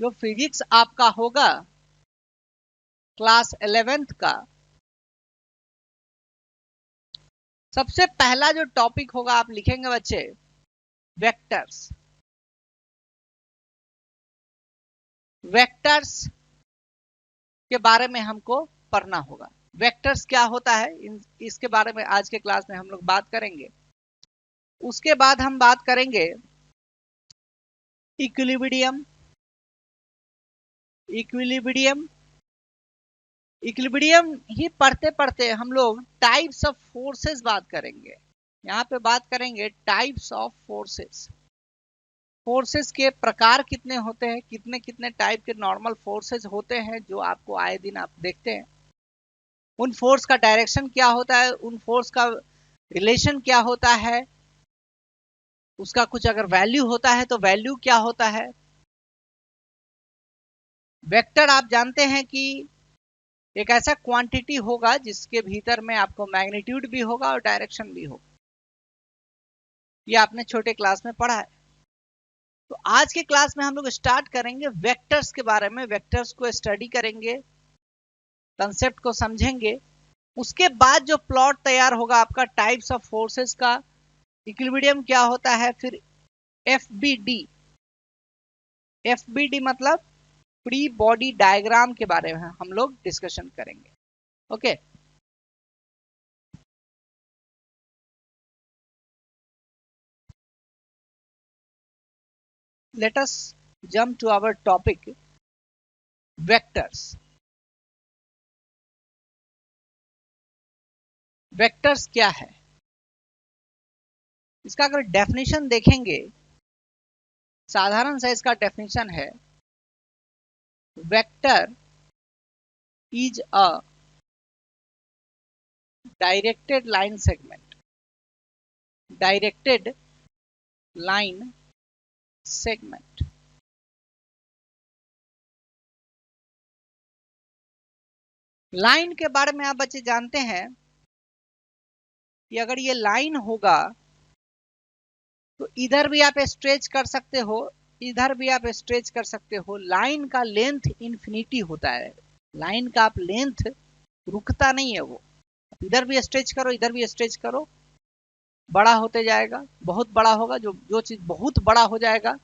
जो फिजिक्स आपका होगा क्लास 11th का, सबसे पहला जो टॉपिक होगा आप लिखेंगे बच्चे वेक्टर्स। वेक्टर्स के बारे में हमको पढ़ना होगा। वेक्टर्स क्या होता है इसके बारे में आज के क्लास में हम लोग बात करेंगे। उसके बाद हम बात करेंगे इक्विलिब्रियम। इक्विलिब्रियम इक्विलिब्रियम ही पढ़ते पढ़ते हम लोग टाइप्स ऑफ फोर्सेस बात करेंगे। यहाँ पे बात करेंगे टाइप्स ऑफ फोर्सेस। फोर्सेस के प्रकार कितने होते हैं, कितने कितने टाइप के नॉर्मल फोर्सेस होते हैं जो आपको आए दिन आप देखते हैं। उन फोर्स का डायरेक्शन क्या होता है, उन फोर्स का रिलेशन क्या होता है, उसका कुछ अगर वैल्यू होता है तो वैल्यू क्या होता है। वेक्टर आप जानते हैं कि एक ऐसा क्वांटिटी होगा जिसके भीतर में आपको मैग्नीट्यूड भी होगा और डायरेक्शन भी होगा। ये आपने छोटे क्लास में पढ़ा है। तो आज के क्लास में हम लोग स्टार्ट करेंगे वेक्टर्स के बारे में। वेक्टर्स को स्टडी करेंगे, कंसेप्ट को समझेंगे। उसके बाद जो प्लॉट तैयार होगा आपका टाइप्स ऑफ फोर्सेस का, इक्विलिब्रियम क्या होता है, फिर एफबीडी। एफबीडी मतलब फ्री बॉडी डायग्राम के बारे में हम लोग डिस्कशन करेंगे। Okay let us jump to our topic vectors. Vectors क्या है, इसका अगर डेफिनेशन देखेंगे, साधारण सा इसका डेफिनेशन है vector is a directed line segment. Directed line segment. Line के बारे में आप बच्चे जानते हैं कि अगर ये लाइन होगा तो इधर भी आप स्ट्रेच कर सकते हो, इधर भी आप स्ट्रेच कर सकते हो। लाइन का लेंथ इन्फिनिटी होता है। लाइन का आप लेंथ रुकता नहीं है, वो इधर भी स्ट्रेच करो, इधर भी स्ट्रेच करो, बड़ा होते जाएगा, बहुत बड़ा होगा। जो जो चीज बहुत बड़ा हो जाएगा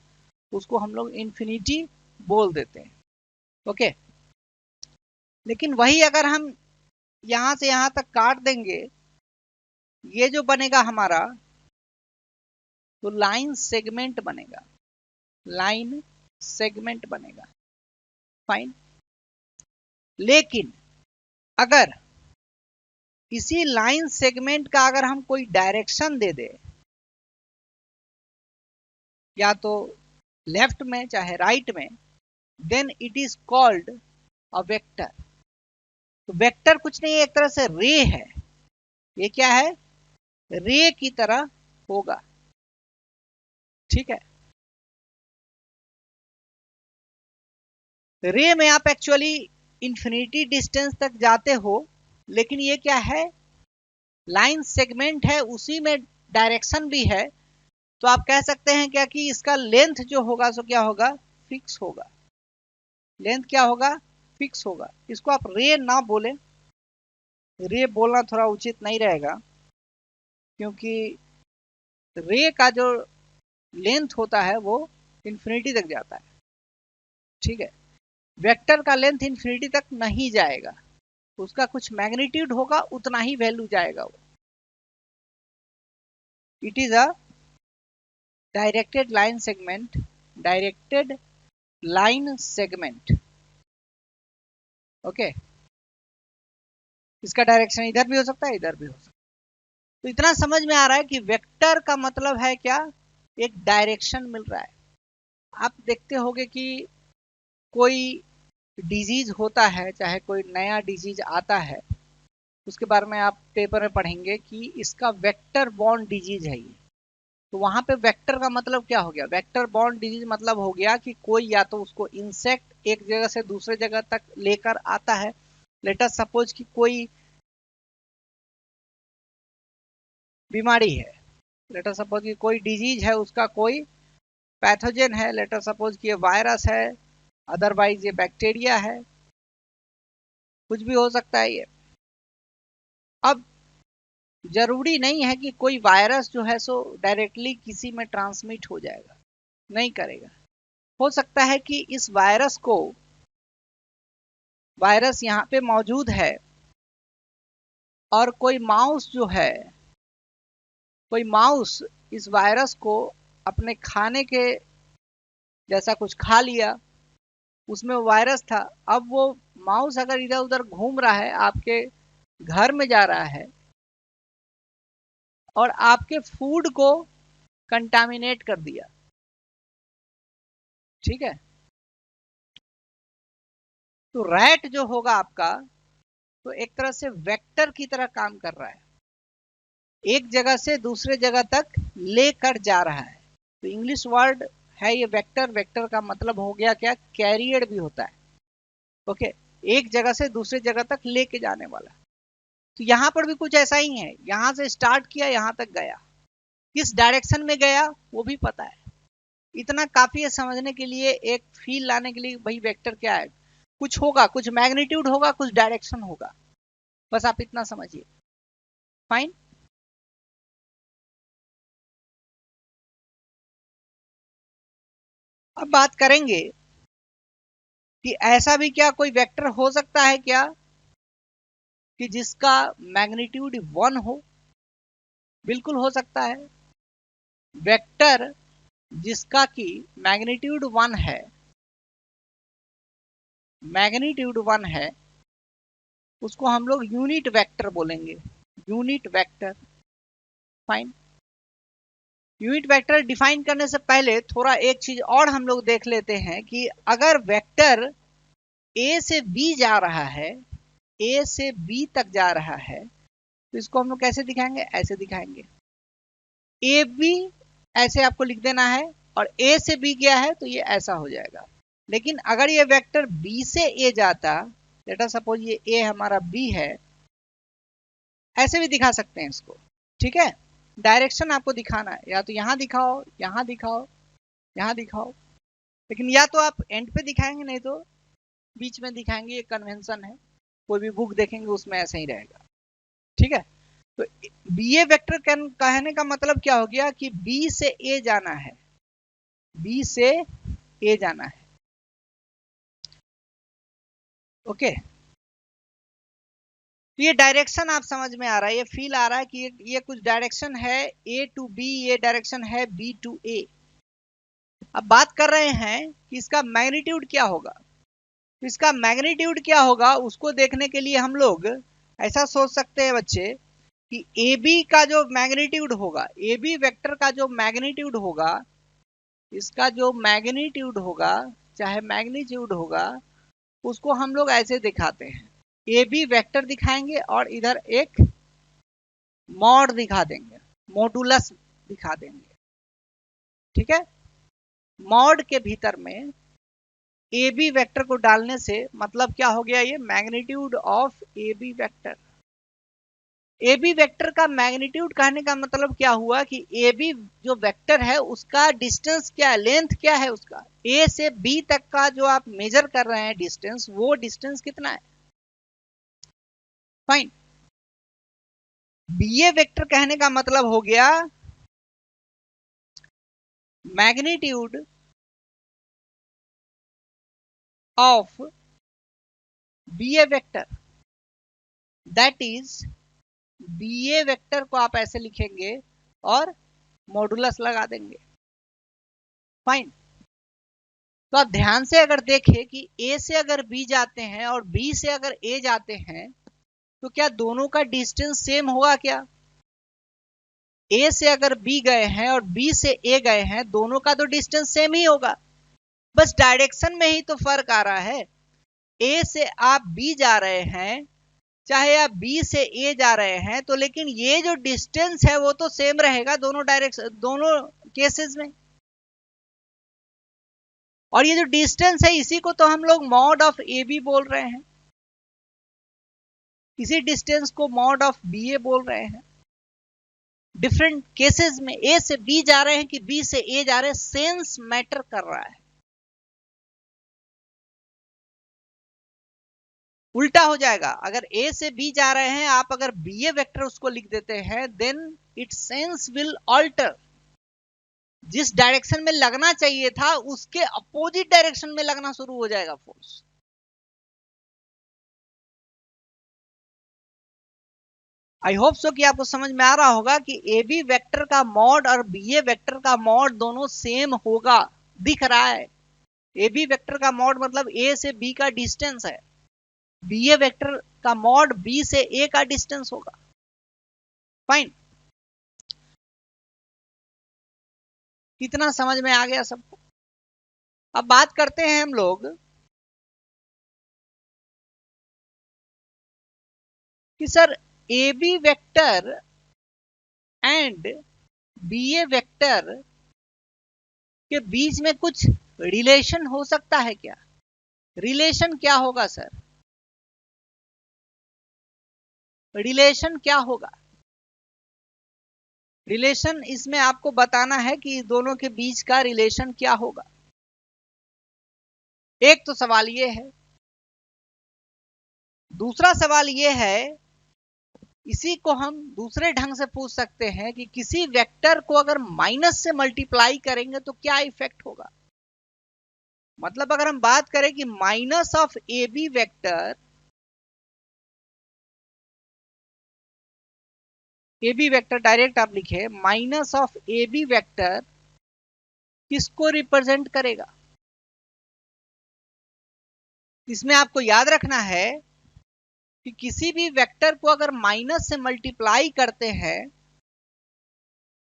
उसको हम लोग इन्फिनिटी बोल देते हैं। ओके, लेकिन वही अगर हम यहां से यहां तक काट देंगे, ये जो बनेगा हमारा तो लाइन सेगमेंट बनेगा। लाइन सेगमेंट बनेगा, फाइन। लेकिन अगर इसी लाइन सेगमेंट का अगर हम कोई डायरेक्शन दे दे, या तो लेफ्ट में चाहे राइट में, then it is called a vector. तो वेक्टर कुछ नहीं है, एक तरह से रे है। ये क्या है, रे की तरह होगा। ठीक है, रे में आप एक्चुअली इंफिनिटी डिस्टेंस तक जाते हो, लेकिन ये क्या है, लाइन सेगमेंट है, उसी में डायरेक्शन भी है। तो आप कह सकते हैं क्या कि इसका लेंथ जो होगा सो क्या होगा, फिक्स होगा। लेंथ क्या होगा, फिक्स होगा। इसको आप रे ना बोले, रे बोलना थोड़ा उचित नहीं रहेगा, क्योंकि रे का जो लेंथ होता है वो इंफिनिटी तक जाता है। ठीक है, वेक्टर का लेंथ इंफिनिटी तक नहीं जाएगा, उसका कुछ मैग्नीट्यूड होगा, उतना ही वैल्यू जाएगा वो। It is a directed line segment. Directed line segment. Okay, इसका डायरेक्शन इधर भी हो सकता है, इधर भी हो सकता है। तो इतना समझ में आ रहा है कि वेक्टर का मतलब है क्या, एक डायरेक्शन मिल रहा है। आप देखते होंगे कि कोई डिजीज होता है, चाहे कोई नया डिजीज आता है, उसके बारे में आप पेपर में पढ़ेंगे कि इसका वेक्टर बॉर्न डिजीज है ये। तो वहां पे वेक्टर का मतलब क्या हो गया, वेक्टर बॉर्न डिजीज मतलब हो गया कि कोई या तो उसको इंसेक्ट एक जगह से दूसरे जगह तक लेकर आता है। लेट अस सपोज कि कोई बीमारी है, लेट अस सपोज कि कोई डिजीज है, उसका कोई पैथोजन है, लेट अस सपोज कि ये वायरस है, अदरवाइज ये बैक्टीरिया है, कुछ भी हो सकता है ये। अब जरूरी नहीं है कि कोई वायरस जो है सो डायरेक्टली किसी में ट्रांसमिट हो जाएगा, नहीं करेगा। हो सकता है कि इस वायरस यहाँ पे मौजूद है और कोई माउस इस वायरस को अपने खाने के जैसा कुछ खा लिया, उसमें वायरस था। अब वो माउस अगर इधर उधर घूम रहा है, आपके घर में जा रहा है और आपके फूड को कंटामिनेट कर दिया, ठीक है, तो रैट जो होगा आपका, तो एक तरह से वेक्टर की तरह काम कर रहा है, एक जगह से दूसरे जगह तक लेकर जा रहा है। तो इंग्लिश वर्ड है ये वेक्टर। वेक्टर का मतलब हो गया क्या, कैरियर भी होता है। ओके, एक जगह से दूसरे जगह तक लेके जाने वाला। तो यहां पर भी कुछ ऐसा ही है, यहां से स्टार्ट किया, यहां तक गया, किस डायरेक्शन में गया वो भी पता है। इतना काफी है समझने के लिए, एक फील लाने के लिए भाई वेक्टर क्या है। कुछ होगा, कुछ मैग्नीट्यूड होगा, कुछ डायरेक्शन होगा, बस आप इतना समझिए। फाइन। अब बात करेंगे कि ऐसा भी क्या कोई वेक्टर हो सकता है क्या कि जिसका मैग्नीट्यूड 1 हो। बिल्कुल हो सकता है। वेक्टर जिसका कि मैग्नीट्यूड 1 है, उसको हम लोग यूनिट वेक्टर बोलेंगे, unit vector. Fine. Unit vector define करने से पहले थोड़ा एक चीज और हम लोग देख लेते हैं कि अगर वेक्टर ए से बी जा रहा है, ए से बी तक जा रहा है, तो इसको हम लोग कैसे दिखाएंगे, ऐसे दिखाएंगे। ए बी ऐसे आपको लिख देना है, और ए से बी गया है तो ये ऐसा हो जाएगा। लेकिन अगर ये वेक्टर बी से ए जाता, लेट अस सपोज ये ए हमारा बी है, ऐसे भी दिखा सकते हैं इसको, ठीक है। डायरेक्शन आपको दिखाना है, या तो यहां दिखाओ, यहां दिखाओ, यहां दिखाओ, लेकिन या तो आप एंड पे दिखाएंगे, नहीं तो बीच में दिखाएंगे। ये कन्वेंशन है, कोई भी बुक देखेंगे उसमें ऐसा ही रहेगा, ठीक है। तो बी ए वेक्टर कहने का मतलब क्या हो गया कि बी से ए जाना है, बी से ए जाना है। ओके, तो ये डायरेक्शन आप समझ में आ रहा है, ये फील आ रहा है कि ये कुछ डायरेक्शन है, ए टू बी, ये डायरेक्शन है बी टू ए। अब बात कर रहे हैं कि इसका मैग्नीट्यूड क्या होगा। तो इसका मैग्नीट्यूड क्या होगा उसको देखने के लिए हम लोग ऐसा सोच सकते हैं बच्चे कि ए बी का जो मैग्नीट्यूड होगा, ए बी वेक्टर का जो मैग्नीट्यूड होगा, इसका जो मैग्नीट्यूड होगा, चाहे मैग्नीट्यूड होगा, उसको हम लोग ऐसे दिखाते हैं। ए बी वेक्टर दिखाएंगे और इधर एक मॉड दिखा देंगे, मॉडुलस दिखा देंगे, ठीक है। मॉड के भीतर में ए बी वेक्टर को डालने से मतलब क्या हो गया, ये magnitude of A B vector. A B vector का मैग्नीट्यूड कहने का मतलब क्या हुआ कि ए बी जो वेक्टर है उसका डिस्टेंस क्या है, लेंथ क्या है उसका, ए से बी तक का जो आप मेजर कर रहे हैं डिस्टेंस, वो डिस्टेंस कितना है। फाइन। बी ए वेक्टर कहने का मतलब हो गया magnitude of B A vector, that is B A vector को आप ऐसे लिखेंगे और मॉडुलस लगा देंगे। फाइन। तो आप ध्यान से अगर देखें कि ए से अगर बी जाते हैं और बी से अगर ए जाते हैं, तो क्या दोनों का डिस्टेंस सेम होगा क्या। ए से अगर बी गए हैं और बी से ए गए हैं, दोनों का तो डिस्टेंस सेम ही होगा, बस डायरेक्शन में ही तो फर्क आ रहा है। ए से आप बी जा रहे हैं, चाहे आप बी से ए जा रहे हैं, तो लेकिन ये जो डिस्टेंस है वो तो सेम रहेगा दोनों डायरेक्शन, दोनों केसेस में। और ये जो डिस्टेंस है इसी को तो हम लोग मॉड ऑफ ए बी बोल रहे हैं, इसी डिस्टेंस को मॉड ऑफ बी ए बोल रहे हैं। डिफरेंट केसेस में ए से बी जा रहे हैं कि बी से ए जा रहे हैं, सेंस मैटर कर रहा है। उल्टा हो जाएगा। अगर ए से बी जा रहे हैं, आप अगर बी ए वेक्टर उसको लिख देते हैं, then its sense will alter. जिस डायरेक्शन में लगना चाहिए था उसके अपोजिट डायरेक्शन में लगना शुरू हो जाएगा फोर्स। आई होप सो कि आपको समझ में आ रहा होगा कि ए बी वेक्टर का मॉड और बी ए वेक्टर का मॉड दोनों सेम होगा, दिख रहा है। ए बी वेक्टर का मॉड मतलब ए से बी का डिस्टेंस है, बी ए वेक्टर का मॉड बी से ए का डिस्टेंस होगा। फाइन, कितना समझ में आ गया सबको? अब बात करते हैं हम लोग कि sir A B vector and B A vector के बीच में कुछ रिलेशन हो सकता है क्या? रिलेशन क्या होगा सर? रिलेशन क्या होगा? रिलेशन इसमें आपको बताना है कि दोनों के बीच का रिलेशन क्या होगा। एक तो सवाल ये है। दूसरा सवाल ये है, इसी को हम दूसरे ढंग से पूछ सकते हैं कि किसी वेक्टर को अगर माइनस से मल्टीप्लाई करेंगे तो क्या इफेक्ट होगा। मतलब अगर हम बात करें कि minus of A B vector, A B vector direct आप लिखे, minus of A B vector किसको रिप्रेजेंट करेगा? इसमें आपको याद रखना है कि किसी भी वेक्टर को अगर माइनस से मल्टीप्लाई करते हैं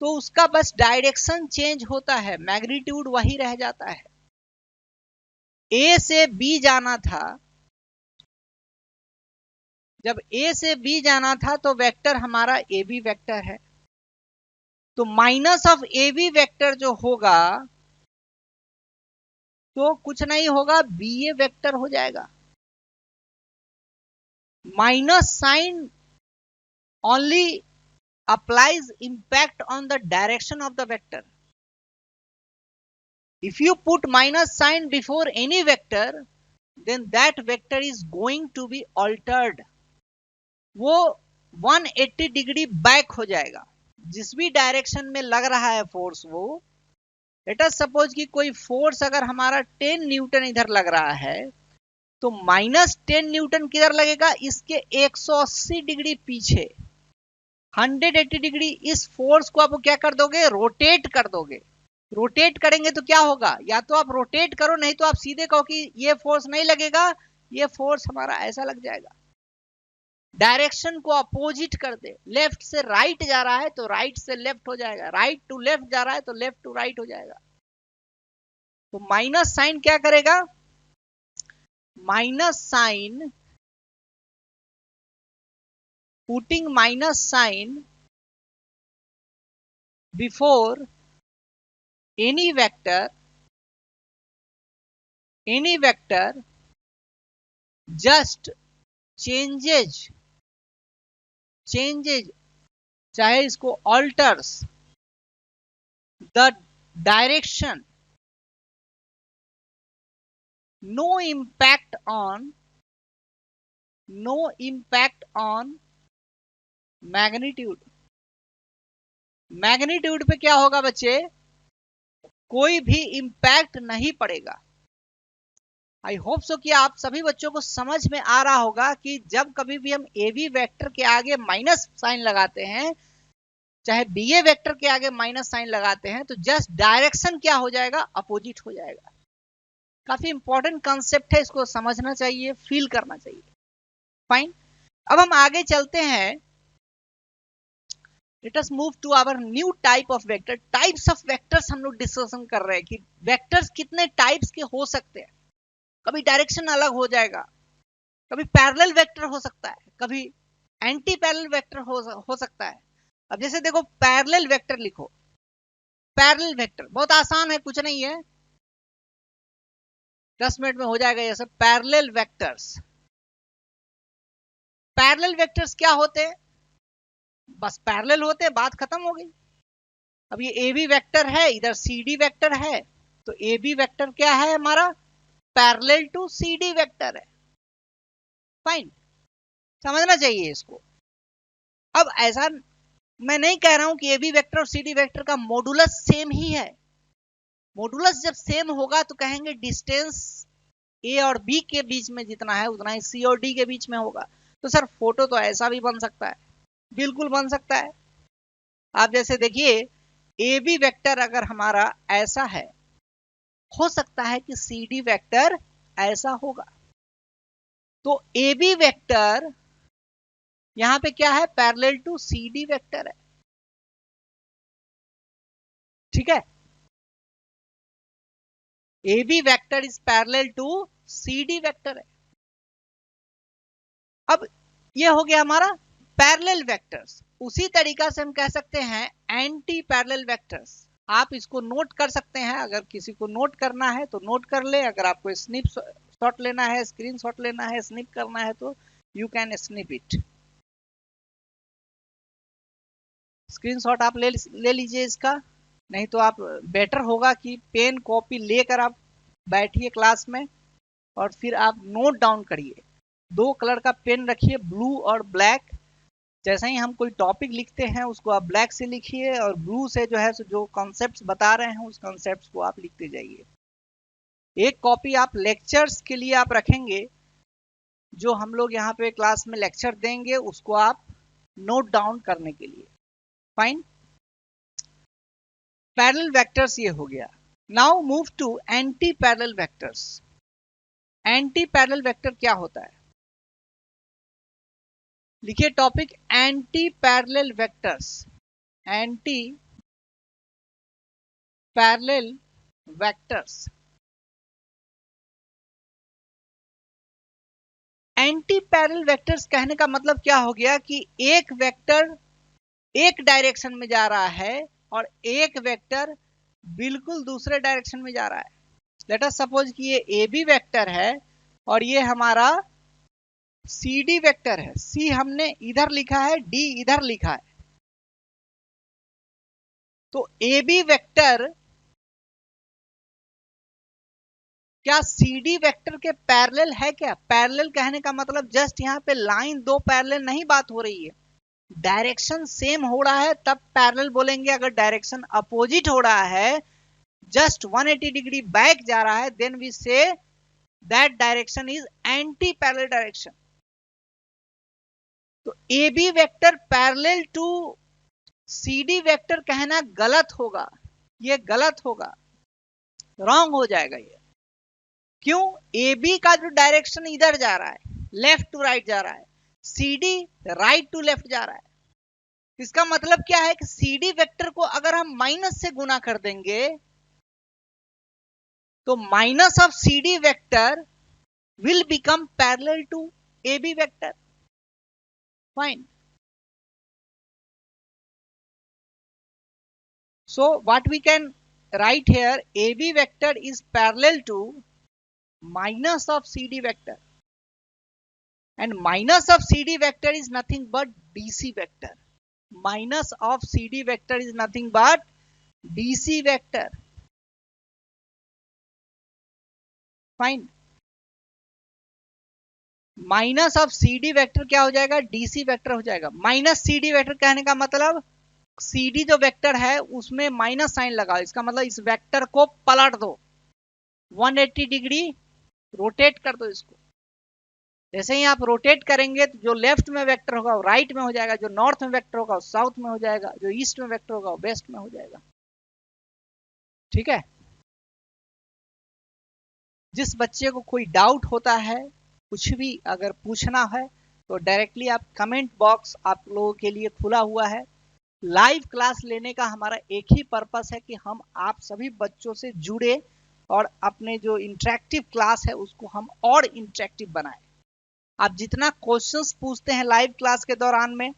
तो उसका बस डायरेक्शन चेंज होता है, मैग्नीट्यूड वही रह जाता है। ए से बी जाना था, जब ए से बी जाना था तो वेक्टर हमारा ए बी वेक्टर है, तो minus of A B vector जो होगा तो कुछ नहीं होगा, बी ए वेक्टर हो जाएगा। Minus sign only applies impact on the direction of the vector. If you put minus sign before any vector, then that vector is going to be altered. वो 180 degree back हो जाएगा। जिस भी direction में लग रहा है फोर्स, वो लेट अस सपोज कि कोई फोर्स अगर हमारा 10 न्यूटन इधर लग रहा है तो -10 न्यूटन किधर लगेगा? इसके 180 डिग्री पीछे, 180 डिग्री। इस फोर्स को आप क्या कर दोगे? रोटेट कर दोगे। रोटेट करेंगे तो क्या होगा? या तो आप रोटेट करो, नहीं तो आप सीधे कहो कि ये फोर्स नहीं लगेगा, ये फोर्स हमारा ऐसा लग जाएगा। डायरेक्शन को अपोजिट कर दे, लेफ्ट से राइट जा रहा है तो राइट से लेफ्ट हो जाएगा, राइट टू लेफ्ट जा रहा है तो लेफ्ट टू राइट हो जाएगा। तो माइनस साइन क्या करेगा? Minus sign, putting minus sign before any vector just changes, चाहे इसको alters the direction, no impact on magnitude. Magnitude पे क्या होगा बच्चे? कोई भी इंपैक्ट नहीं पड़ेगा। आई होप सो कि आप सभी बच्चों को समझ में आ रहा होगा कि जब कभी भी हम ए बी वेक्टर के आगे माइनस साइन लगाते हैं, चाहे बी ए वेक्टर के आगे माइनस साइन लगाते हैं, तो जस्ट डायरेक्शन क्या हो जाएगा? अपोजिट हो जाएगा। काफी इंपॉर्टेंट कॉन्सेप्ट है, इसको समझना चाहिए, फील करना चाहिए। फाइन, अब हम आगे चलते हैं। Let us move to our new type of vector. Types of vectors हम लोग डिस्कशन कर रहे हैं कि वेक्टर्स कितने टाइप्स के हो सकते हैं। कभी डायरेक्शन अलग हो जाएगा, कभी पैरेलल वेक्टर हो सकता है, कभी एंटी पैरेलल वेक्टर हो सकता है। अब जैसे देखो, पैरेलल वेक्टर लिखो। पैरेलल वेक्टर बहुत आसान है, कुछ नहीं है, 10 मिनट में हो जाएगा ये सब। पैरेलल वेक्टर्स, पैरेलल वेक्टर्स क्या होते हैं? बस पैरेलल होते हैं, बात खत्म हो गई। अब ये ए बी वेक्टर है, इधर सी डी वेक्टर है, तो ए बी वेक्टर क्या है हमारा? Parallel to C D vector है। फाइन, समझना चाहिए इसको। अब ऐसा मैं नहीं कह रहा हूं कि ए बी वेक्टर और सी डी वेक्टर का मॉडुलस सेम ही है। मॉडुलस जब सेम होगा तो कहेंगे डिस्टेंस ए और बी के बीच में जितना है उतना ही सी और डी के बीच में होगा। तो सर फोटो तो ऐसा भी बन सकता है, बिल्कुल बन सकता है। आप जैसे देखिए ए बी वेक्टर अगर हमारा ऐसा है, हो सकता है कि सी डी वेक्टर ऐसा होगा। तो ए बी वेक्टर यहां पे क्या है, parallel to C D vector है, ठीक है। A B vector is parallel to C D vector है। अब ये हो गया हमारा पैरेलल वेक्टर्स। उसी तरीका से हम कह सकते हैं एंटी पैरेलल वेक्टर्स। आप इसको नोट कर सकते हैं, अगर किसी को नोट करना है तो नोट कर ले, अगर आपको स्निप शॉट लेना है, स्क्रीन शॉट लेना है, स्निप करना है तो you can snip it. Screen shot आप ले लीजिए इसका, नहीं तो आप बेटर होगा कि पेन कॉपी लेकर आप बैठिए क्लास में और फिर आप नोट डाउन करिए। 2 कलर का पेन रखिए, ब्लू और ब्लैक। जैसे ही हम कोई टॉपिक लिखते हैं उसको आप ब्लैक से लिखिए और ब्लू से जो है जो कॉन्सेप्ट्स बता रहे हैं उस कॉन्सेप्ट्स को आप लिखते जाइए। एक कॉपी आप लेक्चर्स के लिए आप रखेंगे, जो हम लोग यहाँ पे क्लास में लेक्चर देंगे उसको आप नोट डाउन करने के लिए। फाइन, पैरेलल वेक्टर्स ये हो गया। Now move to anti parallel vectors. Anti parallel vector क्या होता है, लिखिए topic anti parallel vectors. Anti parallel vectors. Anti parallel vectors कहने का मतलब क्या हो गया कि एक वेक्टर एक डायरेक्शन में जा रहा है और एक वेक्टर बिल्कुल दूसरे डायरेक्शन में जा रहा है। लेट अस सपोज कि ये ए बी वेक्टर है और ये हमारा सी डी वेक्टर है। सी हमने इधर लिखा है, डी इधर लिखा है। तो ए बी वेक्टर क्या सी डी वेक्टर के पैरेलल है क्या? पैरेलल कहने का मतलब जस्ट यहाँ पे लाइन दो पैरेलल नहीं बात हो रही है, डायरेक्शन सेम हो रहा है तब पैरेलल बोलेंगे। अगर डायरेक्शन अपोजिट हो रहा है, जस्ट 180 डिग्री बैक जा रहा है, then we say that direction is anti parallel direction. तो A B vector parallel to C D vector कहना गलत होगा, ये गलत होगा, रॉन्ग हो जाएगा ये। क्यों? ए बी का जो डायरेक्शन इधर जा रहा है, लेफ्ट टू राइट जा रहा है, C D right to left जा रहा है। इसका मतलब क्या है कि सी डी वेक्टर को अगर हम माइनस से गुना कर देंगे तो minus of C D vector will become parallel to AB vector. Fine. So what we can write here, AB vector is parallel to minus of CD vector, and minus of CD vector is nothing but DC vector. Minus of CD vector is nothing but DC vector. Fine. Minus of C D vector क्या हो जाएगा? DC vector हो जाएगा। Minus सी D vector कहने का मतलब C D जो vector है उसमें माइनस साइन लगाओ, इसका मतलब इस वेक्टर को पलट दो, 180 डिग्री रोटेट कर दो इसको। जैसे ही आप रोटेट करेंगे तो जो लेफ्ट में वेक्टर होगा वो राइट में हो जाएगा, जो नॉर्थ में वेक्टर होगा वो साउथ में हो जाएगा, जो ईस्ट में वेक्टर होगा वो वेस्ट में हो जाएगा। ठीक है। जिस बच्चे को कोई डाउट होता है, कुछ भी अगर पूछना है तो डायरेक्टली आप कमेंट बॉक्स आप लोगों के लिए खुला हुआ है। लाइव क्लास लेने का हमारा एक ही पर्पस है कि हम आप सभी बच्चों से जुड़े और अपने जो इंटरेक्टिव क्लास है उसको हम और इंटरेक्टिव बनाएं। आप जितना क्वेश्चंस पूछते हैं लाइव क्लास के दौरान में,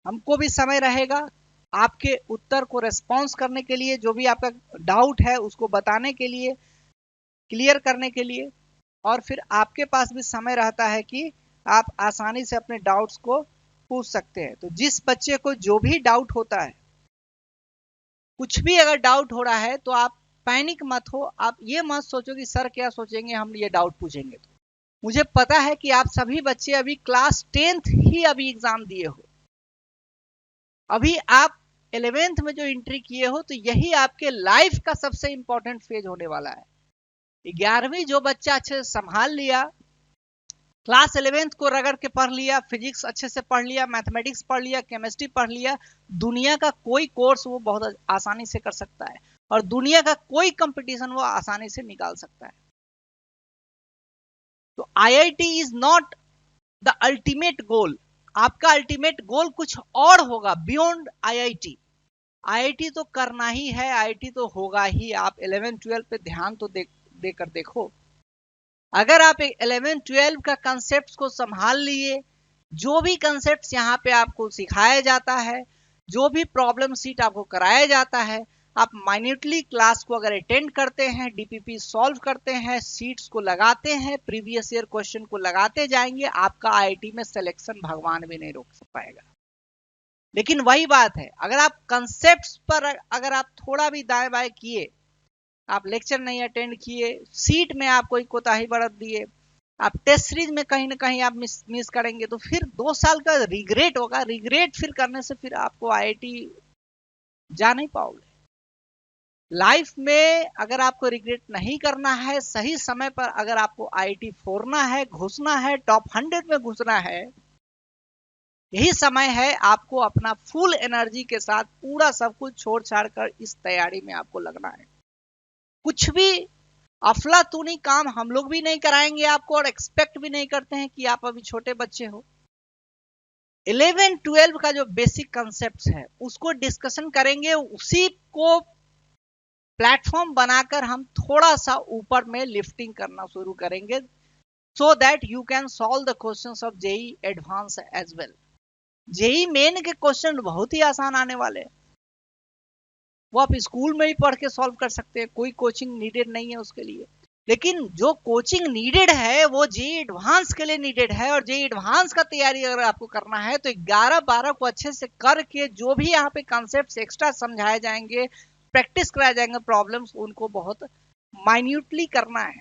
हमको भी समय रहेगा आपके उत्तर को रेस्पॉन्स करने के लिए, जो भी आपका डाउट है उसको बताने के लिए, क्लियर करने के लिए, और फिर आपके पास भी समय रहता है कि आप आसानी से अपने डाउट्स को पूछ सकते हैं। तो जिस बच्चे को जो भी डाउट होता है, कुछ भी अगर डाउट हो रहा है तो आप पैनिक मत हो, आप ये मत सोचो कि सर क्या सोचेंगे हम ये डाउट पूछेंगे तो। मुझे पता है कि आप सभी बच्चे अभी क्लास 10th ही अभी एग्जाम दिए हो, अभी आप 11th में जो एंट्री किए हो, तो यही आपके लाइफ का सबसे इंपॉर्टेंट फेज होने वाला है। 11वीं जो बच्चा अच्छे से संभाल लिया, क्लास 11th को रगड़ के पढ़ लिया, फिजिक्स अच्छे से पढ़ लिया, मैथमेटिक्स पढ़ लिया, केमिस्ट्री पढ़ लिया, दुनिया का कोई कोर्स वो बहुत आसानी से कर सकता है और दुनिया का कोई कंपटीशन वो आसानी से निकाल सकता है। तो IIT is not the ultimate goal, आपका अल्टीमेट गोल कुछ और होगा बियॉन्ड आईआईटी। आईआईटी तो करना ही है, आईआईटी तो होगा ही। आप 11-12 पे ध्यान तो देकर देखो, अगर आप 11-12 का कंसेप्ट को संभाल लिए, जो भी कंसेप्ट यहाँ पे आपको सिखाया जाता है, जो भी प्रॉब्लम सीट आपको कराया जाता है, आप माइन्यूटली क्लास को अगर अटेंड करते हैं, डीपीपी सॉल्व करते हैं, सीट्स को लगाते हैं, प्रीवियस ईयर क्वेश्चन को लगाते जाएंगे, आपका आईआईटी में सिलेक्शन भगवान भी नहीं रोक पाएगा। लेकिन वही बात है, अगर आप कंसेप्ट पर अगर आप थोड़ा भी दाएं बाएं किए, आप लेक्चर नहीं अटेंड किए, सीट में आप कोई कोताही बरत दिए, आप टेस्ट सीरीज में कहीं ना कहीं आप मिस करेंगे, तो फिर 2 साल का रिग्रेट होगा। रिग्रेट फिर करने से फिर आपको आईआईटी जा नहीं पाओगे। लाइफ में अगर आपको रिग्रेट नहीं करना है, सही समय पर अगर आपको आईआईटी फोड़ना है, घुसना है, टॉप 100 में घुसना है, यही समय है आपको अपना फुल एनर्जी के साथ पूरा सब कुछ छोड़ छाड़ कर इस तैयारी में आपको लगना है। कुछ भी अफलातूनी काम हम लोग भी नहीं कराएंगे आपको और एक्सपेक्ट भी नहीं करते हैं कि आप अभी छोटे बच्चे हो। 11-12 का जो बेसिक कंसेप्ट है उसको डिस्कशन करेंगे, उसी को प्लेटफॉर्म बनाकर हम थोड़ा सा ऊपर में लिफ्टिंग करना शुरू करेंगे, so that you can solve the questions of JEE advance as well. JEE main के क्वेश्चन बहुत ही आसान आने वाले हैं, वो आप स्कूल में ही पढ़ के सॉल्व कर सकते हैं, कोई कोचिंग नीडेड नहीं है उसके लिए। लेकिन जो कोचिंग नीडेड है वो जेई एडवांस के लिए नीडेड है, और जेई एडवांस का तैयारी अगर आपको करना है तो 11-12 को अच्छे से करके जो भी यहाँ पे कॉन्सेप्ट्स एक्स्ट्रा समझाए जाएंगे, प्रैक्टिस कराए जाएंगे प्रॉब्लम्स, उनको बहुत माइन्यूटली करना है।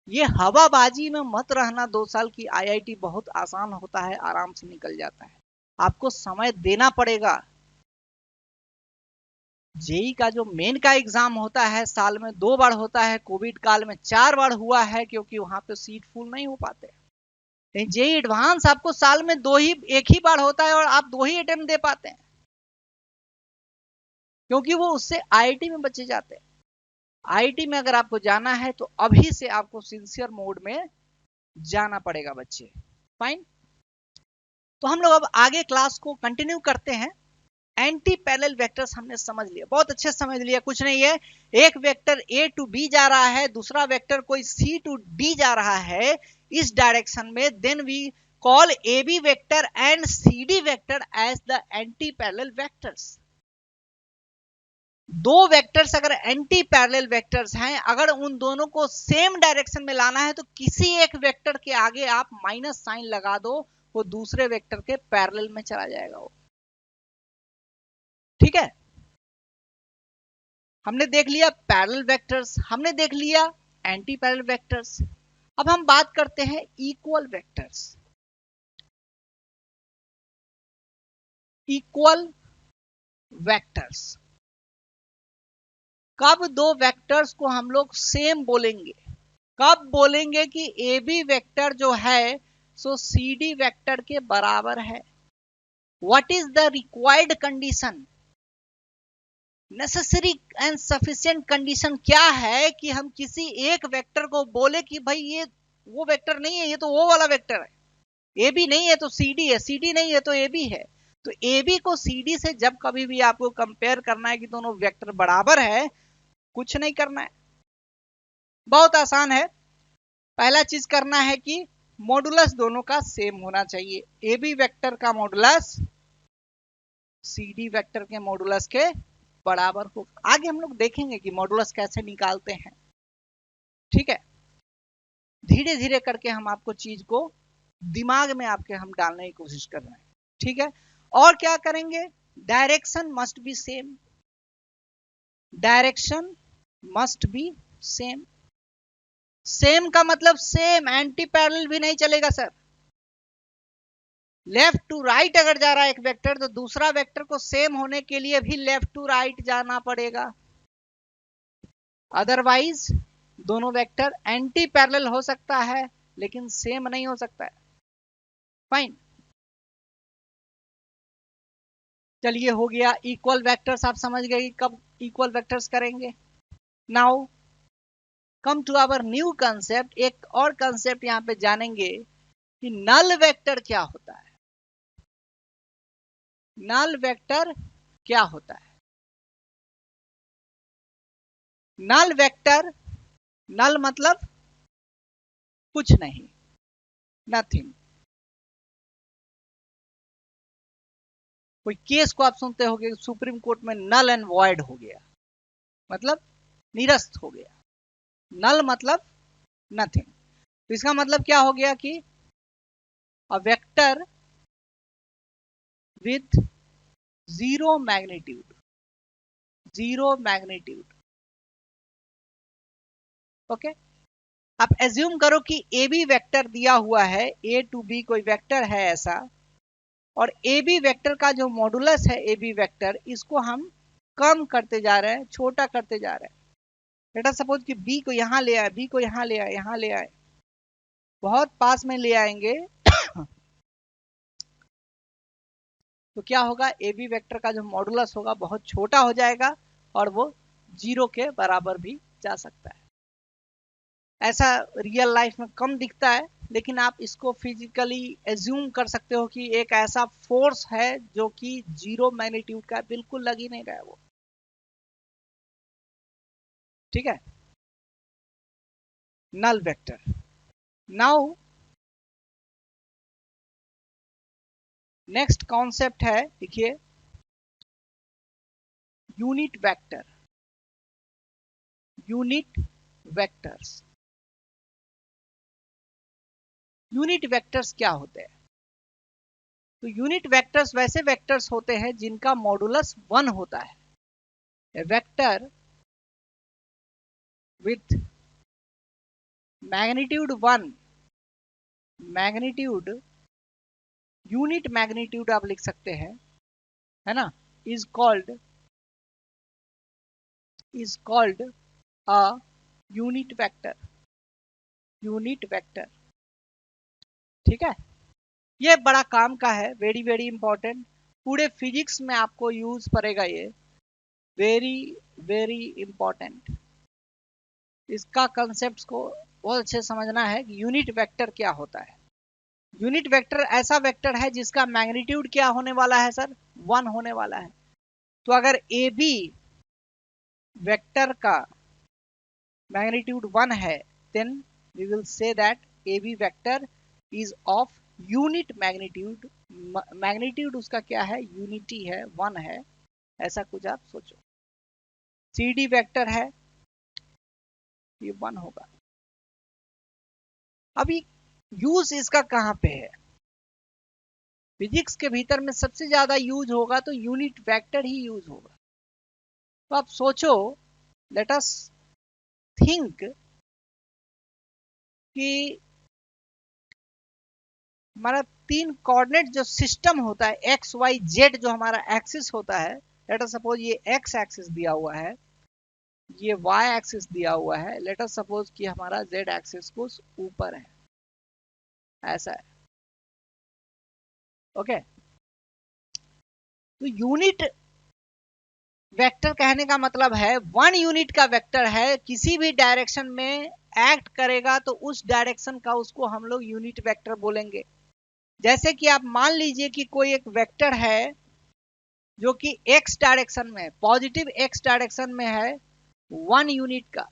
ये हवाबाजी में मत रहना 2 साल की। आईआईटी बहुत आसान होता है, आराम से निकल जाता है, आपको समय देना पड़ेगा। जेई का जो मेन का एग्जाम होता है साल में 2 बार होता है, कोविड काल में 4 बार हुआ है क्योंकि वहां पे सीट फुल नहीं हो पाते। लेकिन जेई एडवांस आपको साल में एक ही बार होता है और आप 2 ही अटेम्प्ट दे पाते हैं, क्योंकि वो उससे आईआईटी में बच्चे जाते हैं। आईआईटी में अगर आपको जाना है तो अभी से आपको सिंसियर मोड में जाना पड़ेगा बच्चे। फाइन, तो हम लोग अब आगे क्लास को कंटिन्यू करते हैं। एंटी पैरेलल वेक्टर्स हमने समझ लिया, बहुत अच्छे समझ लिया। कुछ नहीं है, एक वेक्टर ए टू बी जा रहा है, दूसरा वेक्टर कोई सी टू डी जा रहा है इस डायरेक्शन में, then we call A B vector and C D vector as the anti parallel vectors. दो वेक्टर्स अगर एंटी पैरेलल वेक्टर्स हैं, अगर उन दोनों को सेम डायरेक्शन में लाना है तो किसी एक वेक्टर के आगे आप माइनस साइन लगा दो, वो दूसरे वेक्टर के पैरेलल में चला जाएगा वो। ठीक है, हमने देख लिया पैरेलल वेक्टर्स, हमने देख लिया एंटी पैरेलल वेक्टर्स। अब हम बात करते हैं इक्वल वेक्टर्स। इक्वल वेक्टर्स, कब दो वेक्टर्स को हम लोग सेम बोलेंगे? कब बोलेंगे कि ए बी वेक्टर जो है सो सी डी वेक्टर के बराबर है? What is the required condition? Necessary and sufficient condition क्या है कि हम किसी एक वेक्टर को बोले कि भाई ये वो वेक्टर नहीं है, ये तो वो वाला वेक्टर है। ए बी नहीं है तो सी डी है, सी डी नहीं है तो ए बी है। तो ए बी को सी डी से जब कभी भी आपको कंपेयर करना है कि दोनों वेक्टर बराबर है, कुछ नहीं करना है, बहुत आसान है। पहला चीज करना है कि मॉडुलस दोनों का सेम होना चाहिए। ए बी वेक्टर का मॉडुलस सी डी वेक्टर के मॉडुलस के बराबर हो। आगे हम लोग देखेंगे कि मॉडुलस कैसे निकालते हैं। ठीक है, धीरे धीरे करके हम आपको चीज को दिमाग में आपके हम डालने की कोशिश कर रहे हैं। ठीक है, और क्या करेंगे? Direction must be same, direction must be same. Same का मतलब सेम, एंटी पैरेलल भी नहीं चलेगा सर। लेफ्ट टू राइट अगर जा रहा है एक वेक्टर, तो दूसरा वेक्टर को सेम होने के लिए भी लेफ्ट टू राइट जाना पड़ेगा, अदरवाइज दोनों वेक्टर एंटी पैरेलल हो सकता है लेकिन सेम नहीं हो सकता है। फाइन, चलिए हो गया। इक्वल वेक्टर्स आप समझ गए कब इक्वल वेक्टर्स करेंगे। Now come to our new concept, एक और कंसेप्ट यहां पे जानेंगे कि नल वेक्टर क्या होता है। नल वेक्टर क्या होता है? नल वेक्टर, नल मतलब कुछ नहीं, नथिंग। कोई केस को आप सुनते होंगे, सुप्रीम कोर्ट में नल एंड वॉइड हो गया, मतलब निरस्त हो गया। नल मतलब नथिंग। तो इसका मतलब क्या हो गया कि a vector with zero magnitude, zero magnitude. Okay, आप एज्यूम करो कि ए बी वेक्टर दिया हुआ है, ए टू बी कोई वेक्टर है ऐसा, और ए बी वेक्टर का जो मॉडुलस है ए बी वेक्टर, इसको हम कम करते जा रहे हैं, छोटा करते जा रहे हैं। लेट सपोज कि बी को यहां ले आए, बी को यहां ले आए, यहां ले आए, बहुत पास में ले आएंगे तो क्या होगा, ए बी वेक्टर का जो मॉडुलस होगा बहुत छोटा हो जाएगा और वो जीरो के बराबर भी जा सकता है। ऐसा रियल लाइफ में कम दिखता है, लेकिन आप इसको फिजिकली एज्यूम कर सकते हो कि एक ऐसा फोर्स है जो कि जीरो मैग्नीट्यूड का, बिल्कुल लग ही नहीं रहा है वो। ठीक है, null vector. Now next concept है, देखिए, unit vector. Unit vectors, unit vectors क्या होते हैं? तो यूनिट वेक्टर्स वैसे वेक्टर्स होते हैं जिनका मॉडुलस 1 होता है। A vector with magnitude 1, magnitude, unit magnitude आप लिख सकते हैं, है ना, is called a unit vector. Unit vector, ठीक है। ये बड़ा काम का है, वेरी वेरी इंपॉर्टेंट, पूरे फिजिक्स में आपको यूज पड़ेगा ये, वेरी वेरी इंपॉर्टेंट। इसका कंसेप्ट को बहुत अच्छे समझना है कि यूनिट वेक्टर क्या होता है। यूनिट वेक्टर ऐसा वेक्टर है जिसका मैग्नीट्यूड क्या होने वाला है सर, 1 होने वाला है। तो अगर ए बी वेक्टर का मैग्नीट्यूड 1 है, then we will say that A B vector is of unit magnitude. Magnitude उसका क्या है, यूनिटी है, 1 है, ऐसा कुछ आप सोचो। सी डी वेक्टर है, ये 1 होगा। अभी यूज इसका कहां पे है? फिजिक्स के भीतर में सबसे ज्यादा यूज होगा तो यूनिट वेक्टर ही यूज होगा। तो आप सोचो, लेट अस थिंक कि हमारा 3 कोऑर्डिनेट जो सिस्टम होता है, एक्स वाई जेड जो हमारा एक्सिस होता है, लेट अस सपोज ये एक्स एक्सिस दिया हुआ है, ये वाई एक्सिस दिया हुआ है, लेट अस सपोज कि हमारा जेड एक्सिस कुछ ऊपर है, ऐसा है। ओके, तो यूनिट वेक्टर कहने का मतलब है 1 यूनिट का वेक्टर है, किसी भी डायरेक्शन में एक्ट करेगा तो उस डायरेक्शन का उसको हम लोग यूनिट वेक्टर बोलेंगे। जैसे कि आप मान लीजिए कि कोई एक वेक्टर है जो कि एक्स डायरेक्शन में, पॉजिटिव एक्स डायरेक्शन में है, 1 यूनिट का,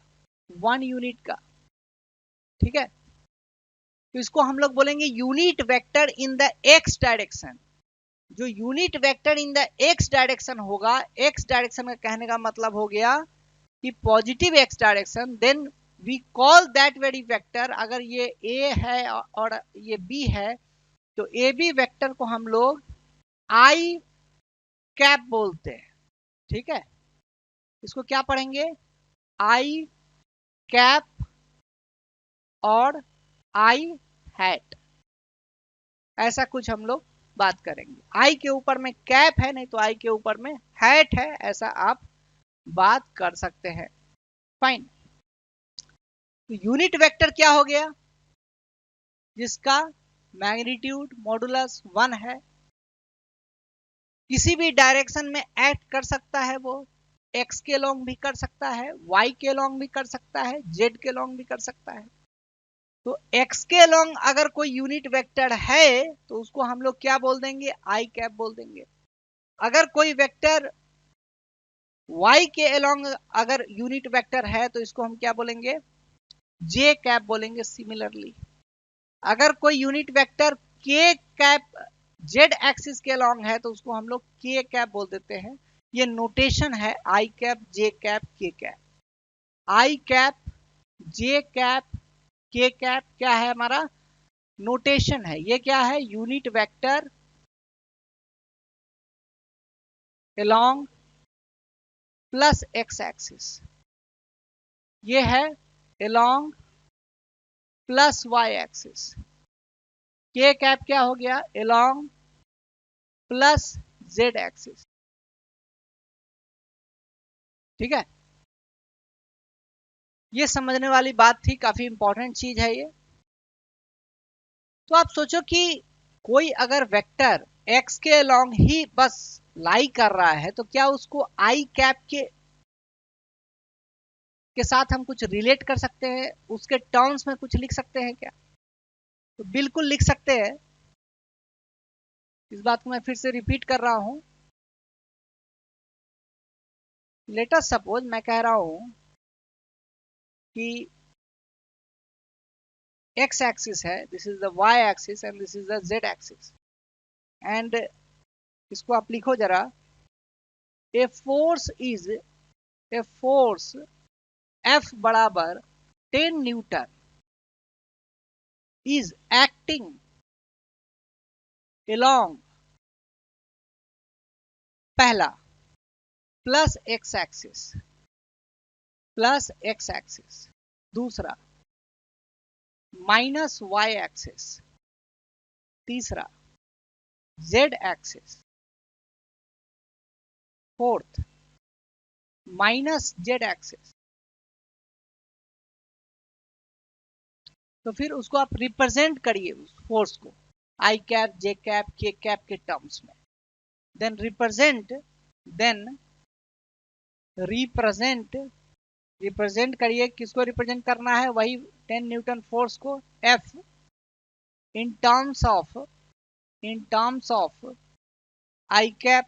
1 यूनिट का, ठीक है। तो इसको हम लोग बोलेंगे unit vector in the X direction. जो unit vector in the X direction होगा, एक्स डायरेक्शन का कहने का मतलब हो गया कि positive X direction, then we call that very vector, अगर ये ए है और ये बी है, तो ए बी वेक्टर को हम लोग आई कैप बोलते हैं, ठीक है। इसको क्या पढ़ेंगे, आई कैप और आई हैट, ऐसा कुछ हम लोग बात करेंगे। आई के ऊपर में कैप है, नहीं तो आई के ऊपर में हैट है, ऐसा आप बात कर सकते हैं। फाइन। तो यूनिट वेक्टर क्या हो गया? जिसका मैग्नीट्यूड मॉडुलस 1 है, किसी भी डायरेक्शन में एक्ट कर सकता है, वो एक्स के लॉन्ग भी कर सकता है, वाई के लॉन्ग भी कर सकता है, जेड के लॉन्ग भी कर सकता है। तो एक्स के लॉन्ग अगर कोई यूनिट वेक्टर है तो उसको हम लोग क्या बोल देंगे? आई कैप बोल देंगे। अगर कोई वेक्टर वाई के अलोंग अगर यूनिट वेक्टर है तो इसको हम क्या बोलेंगे? जे कैप बोलेंगे। सिमिलरली अगर कोई यूनिट वेक्टर के कैप जेड एक्सिस के अलोंग है तो उसको हम लोग के कैप बोल देते हैं। ये नोटेशन है आई cap, J cap, K cap. आई cap, J cap, K cap क्या है? हमारा नोटेशन है। ये क्या है? Unit vector along plus X axis. ये है अलोंग प्लस वाई एक्सिस। के कैप क्या हो गया? Along plus Z axis. ठीक है, ये समझने वाली बात थी, काफी इंपॉर्टेंट चीज है ये। तो आप सोचो कि कोई अगर वेक्टर एक्स के अलोंग ही बस लाई कर रहा है तो क्या उसको आई कैप के साथ हम कुछ रिलेट कर सकते हैं? उसके टर्म्स में कुछ लिख सकते हैं क्या? तो बिल्कुल लिख सकते हैं। इस बात को मैं फिर से रिपीट कर रहा हूं। लेट अस सपोज मैं कह रहा हूं कि एक्स एक्सिस है, this is the Y axis and this is the Z axis. And इसको आप लिखो जरा। A force is a force F बराबर 10 न्यूटन इज एक्टिंग along पहला plus X axis, plus X axis, दूसरा माइनस वाई एक्सिस, तीसरा Z axis, fourth minus Z axis. तो फिर उसको आप रिप्रेजेंट करिए उस फोर्स को I cap, J cap, K cap के टर्म्स में। Then represent, then represent, represent करिए। किसको रिप्रेजेंट करना है? वही 10 न्यूटन फोर्स को, F in terms of I cap,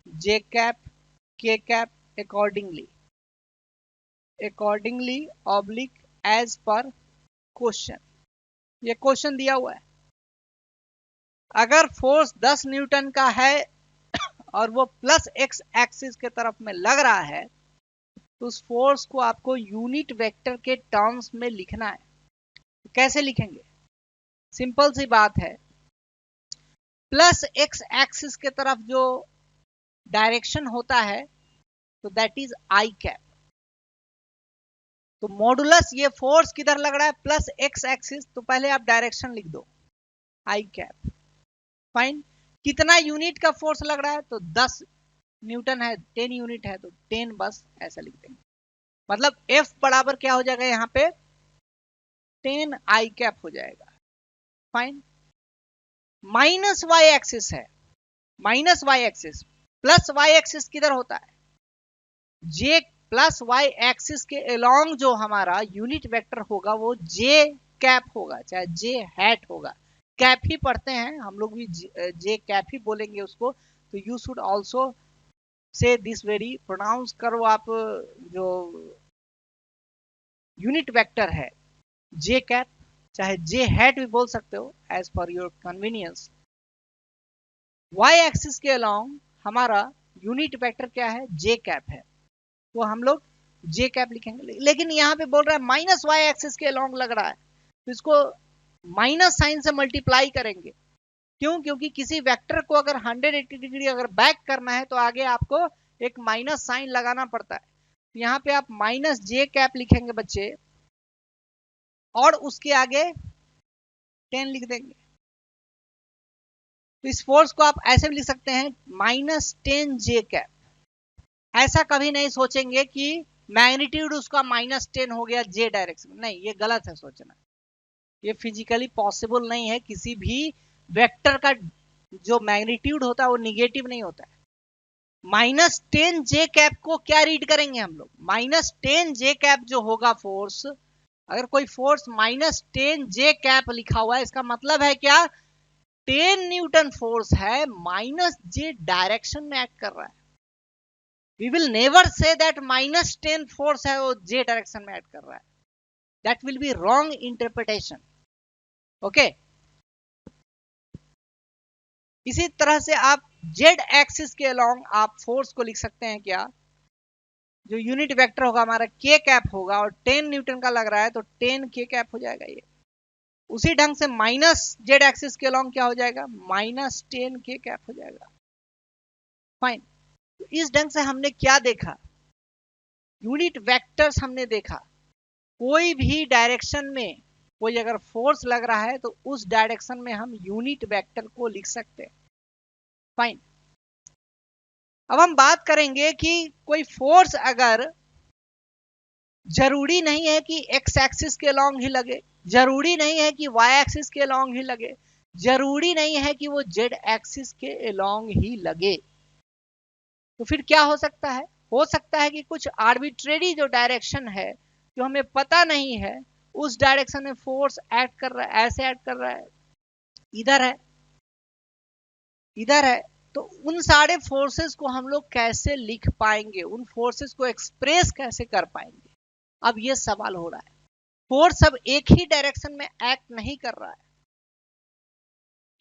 J cap, K cap accordingly oblique edge पर क्वेश्चन। ये क्वेश्चन दिया हुआ है। अगर फोर्स 10 न्यूटन का है और वो प्लस एक्स एक्सिस के तरफ में लग रहा है तो उस फोर्स को आपको यूनिट वेक्टर के टर्म्स में लिखना है। तो कैसे लिखेंगे? सिंपल सी बात है। प्लस एक्स एक्सिस के तरफ जो डायरेक्शन होता है तो दैट इज आई कैप। तो मॉडुलस, ये फोर्स किधर लग रहा है? प्लस एक्स एक्सिस, तो पहले आप डायरेक्शन लिख दो आई कैप। फाइन। कितना यूनिट का फोर्स लग रहा है? तो 10 न्यूटन है, 10 यूनिट है तो 10 बस ऐसा लिख देंगे। मतलब F बराबर क्या हो जाएगा यहां पे? 10 आई कैप हो जाएगा। फाइन। माइनस वाई एक्सिस है, minus Y axis. Plus Y axis किधर होता है? जे प्लस वाई एक्सिस के अलोंग जो हमारा यूनिट वेक्टर होगा वो जे कैप होगा, चाहे जे हैट होगा। कैप ही पढ़ते हैं हम लोग भी, जे कैप ही बोलेंगे उसको। तो you should also say this very, pronounce करो आप जो यूनिट वेक्टर है जे कैप, चाहे जे हैट भी बोल सकते हो as per your convenience. Y axis के अलोंग हमारा यूनिट वेक्टर क्या है? जे कैप है, तो हम लोग जे कैप लिखेंगे। लेकिन यहाँ पे बोल रहा है माइनस वाई एक्सिस के अलोंग लग रहा है तो इसको माइनस साइन से मल्टीप्लाई करेंगे। क्यों? क्योंकि किसी वेक्टर को अगर 180 डिग्री अगर बैक करना है तो आगे आपको एक माइनस साइन लगाना पड़ता है। यहाँ पे आप माइनस जे कैप लिखेंगे बच्चे। और उसके आगे 10 लिख देंगे। तो इस फोर्स को आप ऐसे भी लिख सकते हैं -10 जे कैप। ऐसा कभी नहीं सोचेंगे कि मैग्नीट्यूड उसका -10 हो गया जे डायरेक्शन, नहीं, ये गलत है सोचना। ये फिजिकली पॉसिबल नहीं है। किसी भी वेक्टर का जो मैग्नीट्यूड होता है वो निगेटिव नहीं होता है। -10 जे कैप को क्या रीड करेंगे हम लोग? -10 जे कैप जो होगा फोर्स, अगर कोई फोर्स -10 जे कैप लिखा हुआ है, इसका मतलब है क्या? 10 न्यूटन फोर्स है, -j डायरेक्शन में एक्ट कर रहा है। We will never say that -10 force है वो j डायरेक्शन में एक्ट कर रहा है। That will be wrong interpretation. Okay, इसी तरह से आप z एक्सिस के अलोंग आप फोर्स को लिख सकते हैं क्या? जो यूनिट वेक्टर होगा हमारा k कैप होगा, और 10 न्यूटन का लग रहा है तो 10 k कैप हो जाएगा ये। उसी ढंग से -z एक्सिस के अलोंग क्या हो जाएगा? -10 k कैप हो जाएगा। फाइन। तो इस ढंग से हमने क्या देखा? यूनिट वेक्टर्स हमने देखा। कोई भी डायरेक्शन में कोई अगर फोर्स लग रहा है तो उस डायरेक्शन में हम यूनिट वेक्टर को लिख सकते हैं। फाइन। अब हम बात करेंगे कि कोई फोर्स अगर, जरूरी नहीं है कि एक्स एक्सिस के लॉन्ग ही लगे, जरूरी नहीं है कि वाई एक्सिस के लॉन्ग ही लगे, जरूरी नहीं है कि वो जेड एक्सिस के लॉन्ग ही लगे। तो फिर क्या हो सकता है? हो सकता है कि कुछ आर्बिट्रेरी जो डायरेक्शन है, जो हमें पता नहीं है, उस डायरेक्शन में फोर्स एक्ट कर रहा है, ऐसे एक्ट कर रहा है, इधर है, इधर है। तो उन सारे फोर्सेस को हम लोग कैसे लिख पाएंगे? उन फोर्सेस को एक्सप्रेस कैसे कर पाएंगे? अब ये सवाल हो रहा है। फोर्स अब एक ही डायरेक्शन में एक्ट नहीं कर रहा है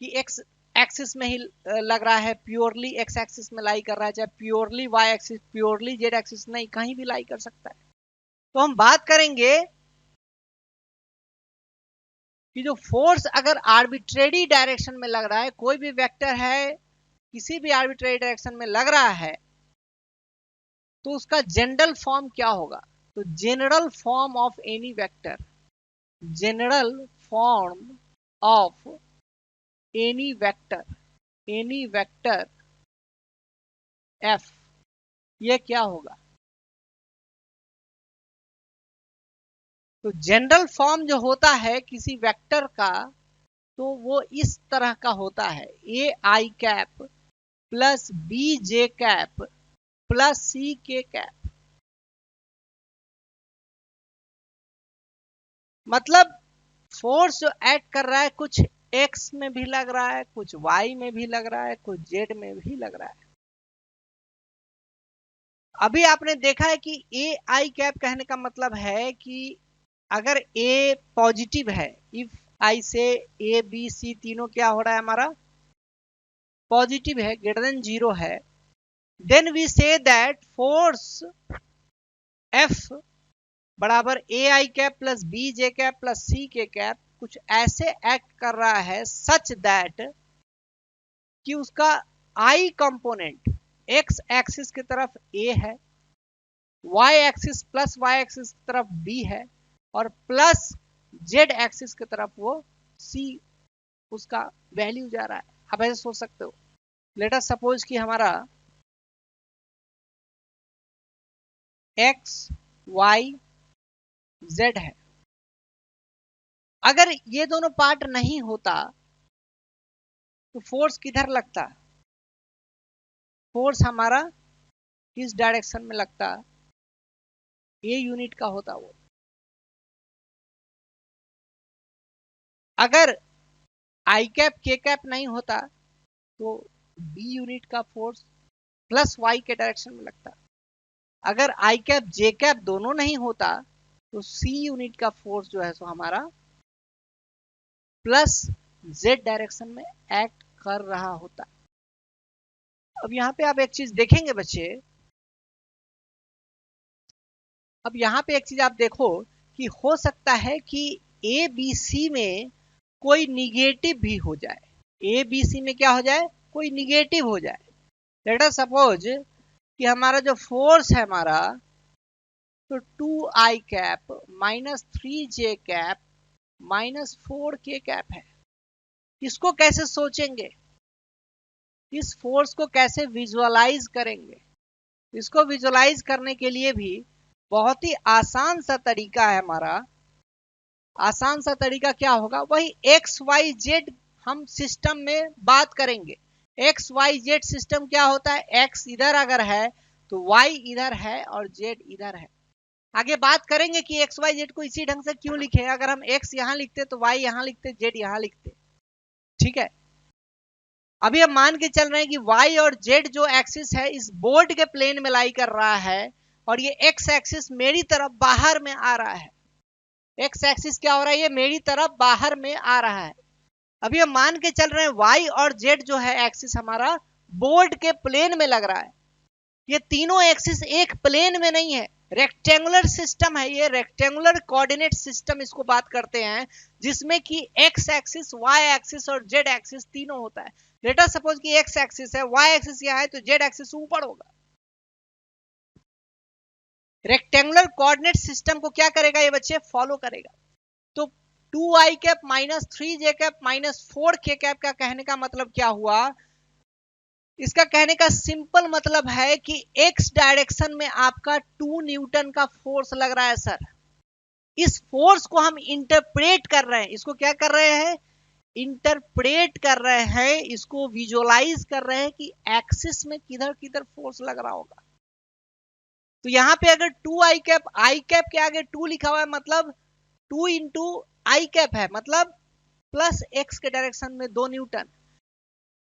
कि एक्स एक्सिस में ही लग रहा है, प्योरली एक्स एक्सिस में लाई कर रहा है, चाहे purely Y axis, purely Z axis, नहीं, कहीं भी लाई कर सकता है। तो हम बात करेंगे कि जो फोर्स अगर आर्बिट्रेरी डायरेक्शन में लग रहा है, कोई भी वेक्टर है किसी भी आर्बिट्रेरी डायरेक्शन में लग रहा है, तो उसका जनरल फॉर्म क्या होगा? तो general form of any vector, general form of any vector, any vector F, ये क्या होगा? तो जनरल फॉर्म जो होता है किसी वेक्टर का, तो वो इस तरह का होता है, A I cap plus B J cap plus C K cap. मतलब फोर्स जो एक्ट कर रहा है, कुछ एक्स में भी लग रहा है, कुछ वाई में भी लग रहा है, कुछ जेड में भी लग रहा है। अभी आपने देखा है कि ए आई कैप कहने का मतलब है कि अगर ए पॉजिटिव है, इफ आई से ए बी सी तीनों क्या हो रहा है हमारा? पॉजिटिव है, ग्रेटर देन 0 है, then we say that force F बराबर A I cap plus B J cap plus C K cap कुछ ऐसे एक्ट कर रहा है सच दैट कि उसका आई कंपोनेंट एक्स एक्सिस की तरफ ए है, Y axis plus Y axis की तरफ बी है, और प्लस जेड एक्सिस की तरफ वो सी, उसका वैल्यू जा रहा है। आप ऐसे सोच सकते हो। लेट अस सपोज कि हमारा एक्स वाई जेड है। अगर ये दोनों पार्ट नहीं होता तो फोर्स किधर लगता? फोर्स हमारा किस डायरेक्शन में लगता? ए यूनिट का होता वो। अगर आई कैप के कैप नहीं होता तो बी यूनिट का फोर्स प्लस वाई के डायरेक्शन में लगता। अगर आई कैप जे कैप दोनों नहीं होता तो सी यूनिट का फोर्स जो है सो हमारा प्लस जेड डायरेक्शन में एक्ट कर रहा होता। अब यहां पे आप एक चीज देखेंगे बच्चे, अब यहां पे एक चीज आप देखो कि हो सकता है कि ए बी सी में कोई निगेटिव भी हो जाए, ए बी सी में क्या हो जाए? कोई निगेटिव हो जाए। लेट अस सपोज कि हमारा जो फोर्स है हमारा, तो 2 आई कैप -3 जे कैप -4k है। इसको कैसे सोचेंगे, इस फोर्स को कैसे विजुअलाइज करेंगे? इसको विजुअलाइज करने के लिए भी बहुत ही आसान सा तरीका है हमारा। आसान सा तरीका क्या होगा, वही XYZ हम सिस्टम में बात करेंगे। XYZ सिस्टम क्या होता है, X इधर अगर है तो Y इधर है और Z इधर है। आगे बात करेंगे कि XYZ को इसी ढंग से क्यों लिखे, अगर हम X यहां लिखते तो Y यहां लिखते, Z यहां लिखते, ठीक है। अभी हम मान के चल रहे हैं कि Y और Z जो एक्सिस है इस बोर्ड के प्लेन में लाई कर रहा है और ये X एक्सिस मेरी तरफ बाहर में आ रहा है। X एक्सिस क्या हो रहा है, ये मेरी तरफ बाहर में आ रहा है। अभी हम मान के चल रहे हैं Y और Z जो है एक्सिस हमारा बोर्ड के प्लेन में लग रहा है। ये तीनों एक्सिस एक प्लेन में नहीं है, रेक्टेंगुलर सिस्टम है, ये रेक्टेंगुलर कोऑर्डिनेट सिस्टम इसको बात करते हैं, जिसमें कि X एक्सिस, Y एक्सिस और Z एक्सिस तीनों होता है। लेट अस सपोज कि X एक्सिस है, Y एक्सिस यहाँ है तो Z एक्सिस ऊपर होगा। रेक्टेंगुलर कोऑर्डिनेट सिस्टम को क्या करेगा ये बच्चे, फॉलो करेगा। तो 2i cap minus 3j cap minus 4k cap का कहने का मतलब क्या हुआ, इसका कहने का सिंपल मतलब है कि x डायरेक्शन में आपका 2 न्यूटन का फोर्स लग रहा है सर। इस फोर्स को हम इंटरप्रेट कर रहे हैं, इसको क्या कर रहे हैं, इंटरप्रेट कर रहे हैं, इसको विजुअलाइज कर रहे हैं कि एक्सिस में किधर किधर फोर्स लग रहा होगा। तो यहां पे अगर 2i कैप, आई कैप के आगे 2 लिखा हुआ है मतलब 2 इंटू आई कैप है, मतलब प्लस x के डायरेक्शन में 2 Newton.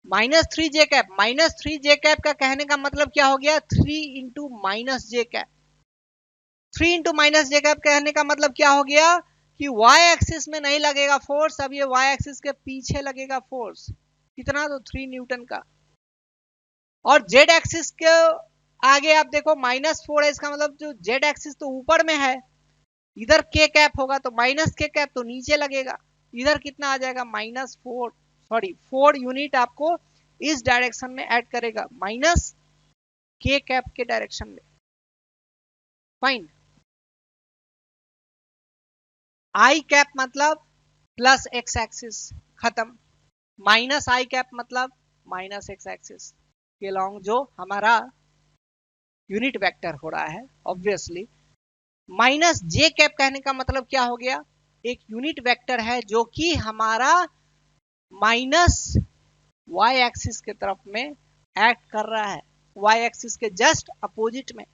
-3j cap, -3j cap का कहने का मतलब क्या हो गया, 3 इंटू माइनस जे कैप। 3 इंटू माइनस जे कैप कहने का मतलब क्या हो गया कि y एक्सिस में नहीं लगेगा फोर्स, अब ये y एक्सिस के पीछे लगेगा फोर्स। कितना, तो 3 न्यूटन का। और z एक्सिस के आगे आप देखो -4 है, इसका मतलब जो z एक्सिस तो ऊपर में है, इधर k कैप होगा तो माइनस k कैप तो नीचे लगेगा। इधर कितना आ जाएगा, -4 यूनिट आपको इस डायरेक्शन में ऐड करेगा, माइनस k कैप के डायरेक्शन में। फाइन। आई कैप मतलब प्लस x एक्सिस, खत्म। माइनस आई कैप मतलब माइनस x एक्सिस के लॉन्ग जो हमारा यूनिट वेक्टर हो रहा है ऑब्वियसली। माइनस जे कैप कहने का मतलब क्या हो गया, एक यूनिट वेक्टर है जो कि हमारा माइनस y एक्सिस के तरफ में एक्ट कर रहा है, y एक्सिस के जस्ट अपोजिट में।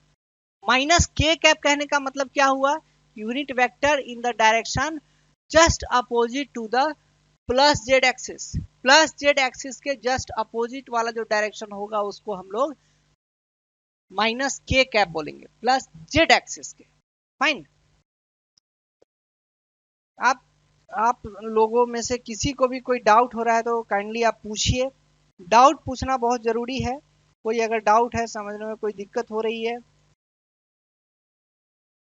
माइनस k कैप कहने का मतलब क्या हुआ, unit vector in the direction just opposite to the plus Z axis. Plus Z axis के जस्ट अपोजिट वाला जो डायरेक्शन होगा उसको हम लोग माइनस k कैप बोलेंगे, प्लस जेड एक्सिस के। फाइन। आप लोगों में से किसी को भी कोई डाउट हो रहा है तो काइंडली आप पूछिए, डाउट पूछना बहुत जरूरी है। कोई अगर डाउट है, समझने में कोई दिक्कत हो रही है,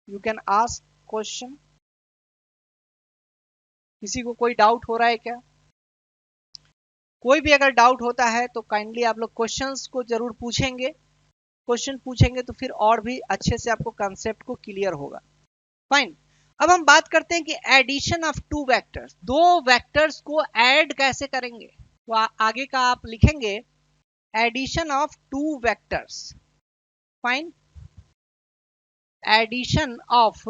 यू कैन आस्क क्वेश्चन। किसी को कोई डाउट हो रहा है क्या? कोई भी अगर डाउट होता है तो काइंडली आप लोग क्वेश्चंस को जरूर पूछेंगे। क्वेश्चन पूछेंगे तो फिर और भी अच्छे से आपको कंसेप्ट को क्लियर होगा। फाइन। अब हम बात करते हैं कि एडिशन ऑफ टू वेक्टर्स, दो वेक्टर्स को ऐड कैसे करेंगे। तो आगे का आप लिखेंगे addition of two vectors. Fine. Addition of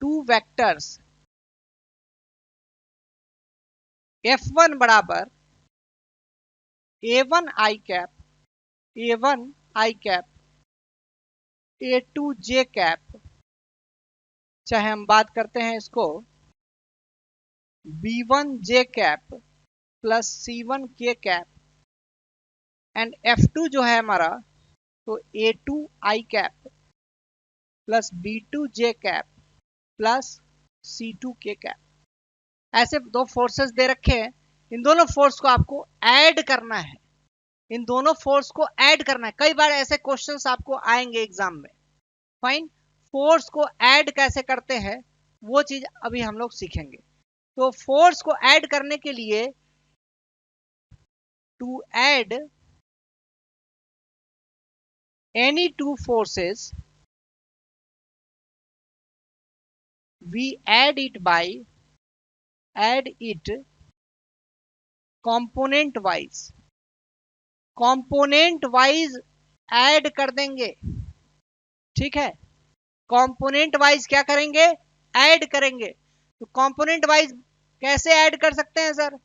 two vectors, F1 बराबर A1 I cap, A1 I cap, A2 J cap, चाहे हम बात करते हैं इसको B1 जे कैप प्लस C1 के कैप, एंड F2 जो है हमारा तो A2 I cap plus B2 J cap plus C2 K cap. ऐसे दो फोर्सेस दे रखे हैं, इन दोनों फोर्स को आपको ऐड करना है, इन दोनों फोर्स को ऐड करना है। कई बार ऐसे क्वेश्चंस आपको आएंगे एग्जाम में। फाइन। फोर्स को ऐड कैसे करते हैं वो चीज अभी हम लोग सीखेंगे। तो फोर्स को ऐड करने के लिए, to add any two forces, we add it component wise add कर देंगे। ठीक है, कंपोनेंट वाइज क्या करेंगे, ऐड करेंगे। तो कंपोनेंट वाइज कैसे ऐड कर सकते हैं सर,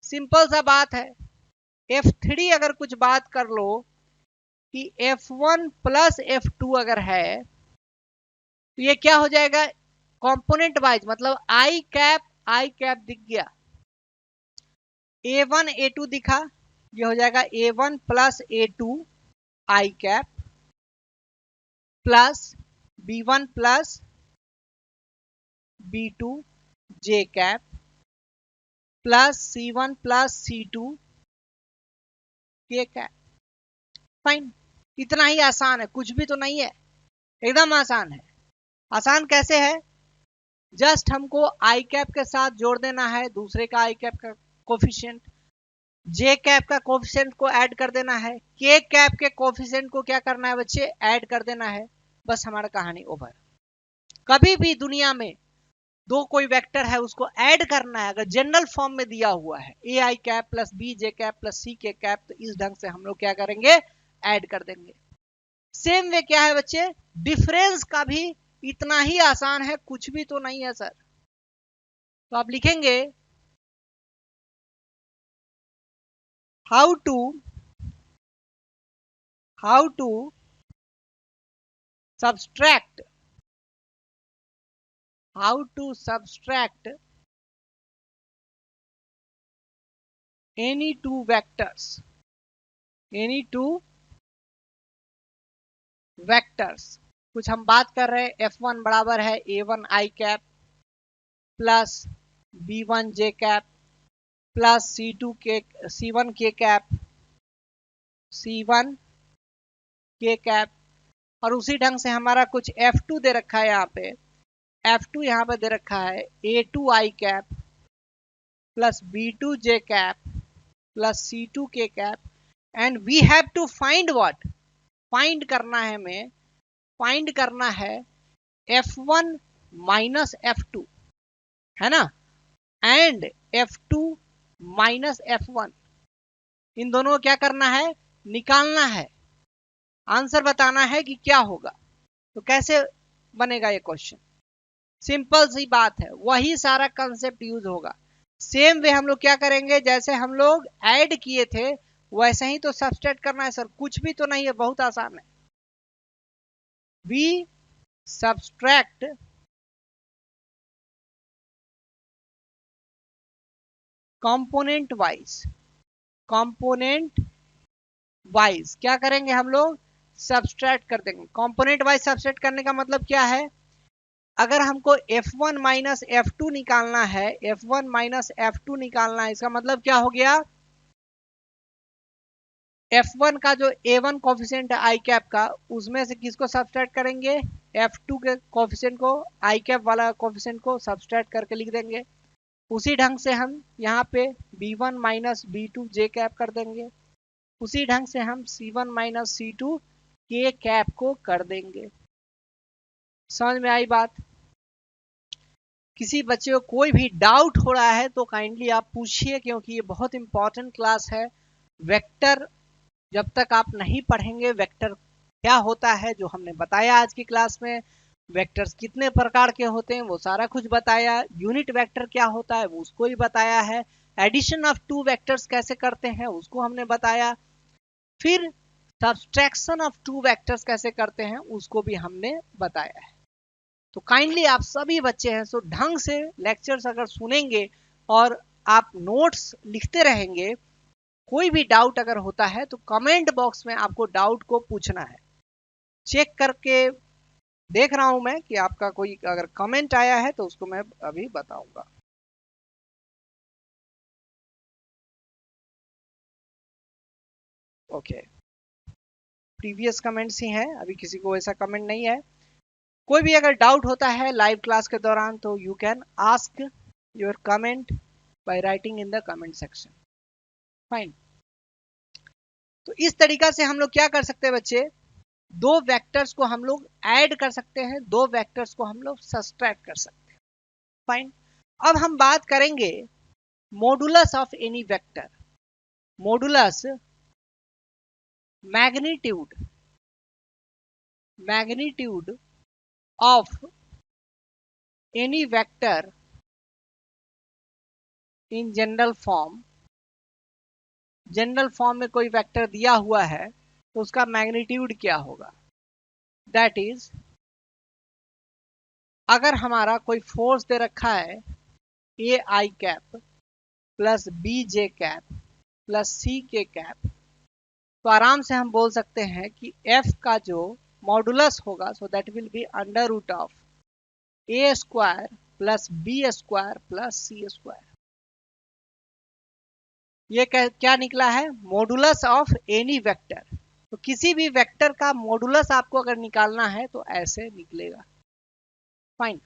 सिंपल सा बात है, F3 अगर कुछ बात कर लो कि F1 प्लस F2 अगर है तो ये क्या हो जाएगा, कंपोनेंट वाइज, मतलब आई कैप दिख गया, A1 A2 दिखा, ये हो जाएगा A1 plus A2 I cap plus B1 plus B2 J cap plus C1 plus C2 K cap. Fine, इतना ही आसान है, कुछ भी तो नहीं है, एकदम आसान है। आसान कैसे है, जस्ट हमको आई कैप के साथ जोड़ देना है दूसरे का आई कैप का कोफिशिएंट, जे कैप का कोफिशिएंट को ऐड कर देना है, के कैप के कोफिशिएंट को क्या करना है बच्चे, ऐड कर देना है, बस हमारा कहानी ओवर। कभी भी दुनिया में दो कोई वेक्टर है उसको ऐड करना है, अगर जनरल फॉर्म में दिया हुआ है A I cap plus B J cap plus C K cap, तो इस ढंग से हम लोग क्या करेंगे, ऐड कर देंगे। सेम वे क्या है बच्चे, डिफरेंस का भी इतना ही आसान है, कुछ भी तो नहीं है सर। तो आप लिखेंगे how to subtract any two vectors कुछ हम बात कर रहे हैं, F1 बराबर है A1 I cap plus B1 J cap plus C1 के कैप, और उसी ढंग से हमारा कुछ F2 दे रखा है, यहाँ पे दे रखा है A2 I cap plus B2 J cap plus C2 K cap, and we have to find what, find करना है F1 माइनस F2, है ना, एंड F2 माइनस F1, इन दोनों को क्या करना है, निकालना है, आंसर बताना है कि क्या होगा। तो कैसे बनेगा ये क्वेश्चन, सिंपल सी बात है, वही सारा कंसेप्ट यूज होगा। सेम वे हम लोग क्या करेंगे, जैसे हम लोग ऐड किए थे वैसे ही तो सब्सट्रैक्ट करना है सर, कुछ भी तो नहीं है, बहुत आसान है। वी सब्सट्रैक्ट कंपोनेंट वाइज क्या करेंगे हम लोग, सब्सट्रैक्ट कर देंगे। कंपोनेंट वाइज सब्सट्रैक्ट करने का मतलब क्या है, अगर हमको F1 माइनस F2 निकालना है, F1 माइनस F2 निकालना है, इसका मतलब क्या हो गया, F1 का जो A1 कोफिशिएंट है आई कैप का, उसमें से किसको सब्सट्रैक्ट करेंगे, F2 के कोफिशिएंट को, आई कैप वाला कोफिशिएंट को सब्सट्रैक्ट करके लिख देंगे। उसी ढंग से हम यहाँ पे B1 minus B2 J cap कर देंगे, उसी ढंग से हम C1 minus C2 K cap को कर देंगे। समझ में आई बात, किसी बच्चे को कोई भी डाउट हो रहा है तो काइंडली आप पूछिए, क्योंकि ये बहुत इंपॉर्टेंट क्लास है। वेक्टर जब तक आप नहीं पढ़ेंगे, वेक्टर क्या होता है जो हमने बताया आज की क्लास में, वेक्टर्स कितने प्रकार के होते हैं वो सारा कुछ बताया, यूनिट वेक्टर क्या होता है वो उसको ही बताया है, एडिशन ऑफ टू वेक्टर्स कैसे करते हैं उसको हमने बताया, फिर सब्सट्रैक्शन ऑफ टू वेक्टर्स कैसे करते हैं उसको भी हमने बताया है। तो काइंडली आप सभी बच्चे हैं सो ढंग से लेक्चर्स अगर सुनेंगे और आप नोट्स लिखते रहेंगे, कोई भी डाउट अगर होता है तो कमेंट बॉक्स में आपको डाउट को पूछना है। चेक करके देख रहा हूं मैं कि आपका कोई अगर कमेंट आया है तो उसको मैं अभी बताऊंगा। ओके, प्रीवियस कमेंट्स ही हैं, अभी किसी को ऐसा कमेंट नहीं है। कोई भी अगर डाउट होता है लाइव क्लास के दौरान तो you can ask your comment by writing in the comment section. Fine, तो इस तरीका से हम लोग क्या कर सकते हैं बच्चे, दो वेक्टर्स को हम लोग ऐड कर सकते हैं, दो वेक्टर्स को हम लोग सब्ट्रैक्ट कर सकते हैं। फाइन। अब हम बात करेंगे modulus of any vector. Modulus magnitude of any vector in general form. General form में कोई वेक्टर दिया हुआ है तो उसका मैग्नीट्यूड क्या होगा? दैट इज, अगर हमारा कोई फोर्स दे रखा है A I cap plus B J cap plus C K cap, तो आराम से हम बोल सकते हैं कि एफ का जो मॉडुलस होगा so that will be under root of A square plus B square plus C square. ये क्या निकला है? Modulus of any vector. तो किसी भी वेक्टर का मॉडुलस आपको अगर निकालना है तो ऐसे निकलेगा। फाइन।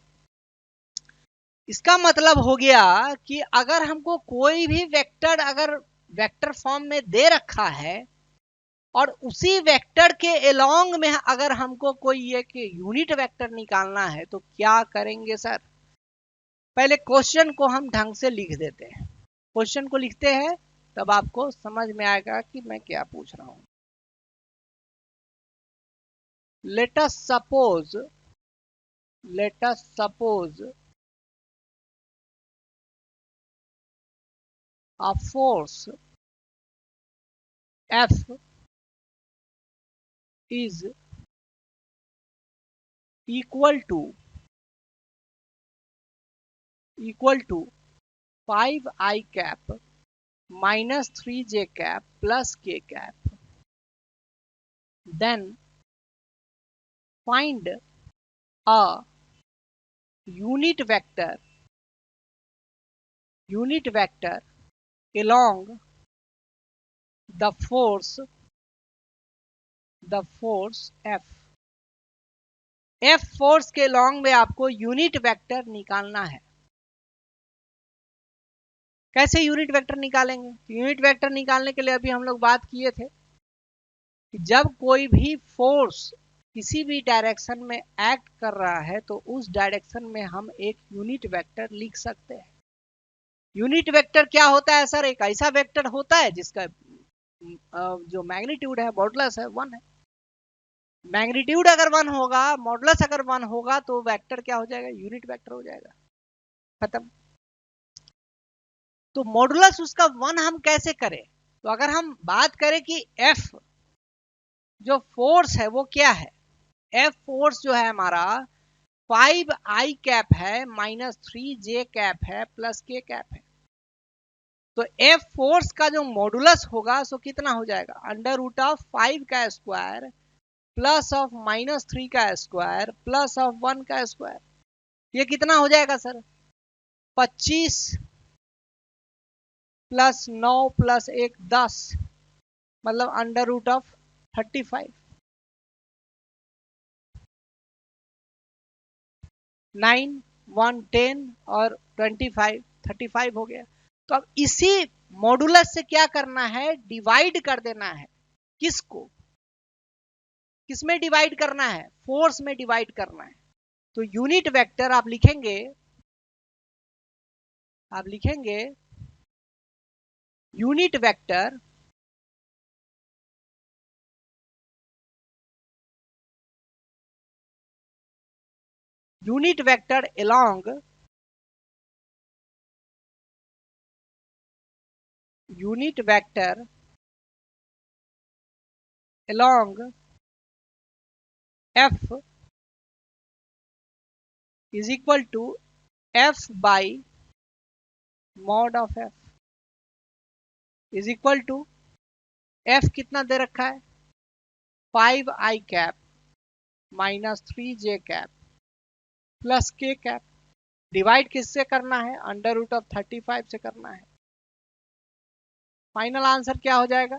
इसका मतलब हो गया कि अगर हमको कोई भी वेक्टर अगर वेक्टर फॉर्म में दे रखा है और उसी वेक्टर के एलोंग में अगर हमको कोई एक यूनिट वेक्टर निकालना है तो क्या करेंगे सर? पहले क्वेश्चन को हम ढंग से लिख देते हैं। क्वेश्चन को लिखते हैं तब आपको समझ में आएगा कि मैं क्या पूछ रहा हूं। let us suppose a force F is equal to 5I cap minus 3J cap plus K cap. Then find a unit vector along the force F. F force के लॉन्ग में आपको यूनिट वेक्टर निकालना है। कैसे unit vector निकालेंगे? Unit vector निकालने के लिए अभी हम लोग बात किए थे कि जब कोई भी फोर्स किसी भी डायरेक्शन में एक्ट कर रहा है तो उस डायरेक्शन में हम एक यूनिट वेक्टर लिख सकते हैं। यूनिट वेक्टर क्या होता है सर? एक ऐसा वेक्टर होता है जिसका जो मैग्नीट्यूड है, मॉडुलस है, 1 है। मैग्नीट्यूड अगर 1 होगा, मॉडुलस अगर 1 होगा तो वेक्टर क्या हो जाएगा? यूनिट वेक्टर हो जाएगा। खत्म। तो मॉडुलस उसका 1 हम कैसे करें? तो अगर हम बात करें कि F जो फोर्स है वो क्या है, F फोर्स जो है हमारा 5I कैप है माइनस 3J कैप है प्लस K कैप है। तो F फोर्स का जो मॉडुलस होगा सो कितना हो जाएगा? अंडर रूट ऑफ 5 का स्क्वायर प्लस ऑफ माइनस 3 का स्क्वायर प्लस ऑफ 1 का स्क्वायर। ये कितना हो जाएगा सर? 25 प्लस 9 प्लस 1 10, मतलब अंडर रूट ऑफ 35। 9 1 10 और 25 35 हो गया। तो अब इसी मॉडुलस से क्या करना है? डिवाइड कर देना है। किसको? किसमें डिवाइड करना है? फोर्स में डिवाइड करना है। तो यूनिट वेक्टर आप लिखेंगे unit vector along F is equal to F by mod of F is equal to F कितना दे रखा है? 5I cap minus 3J cap plus K cap. Divide किससे करना है? अंडर रूट ऑफ 35 से करना है। फाइनल आंसर क्या हो जाएगा?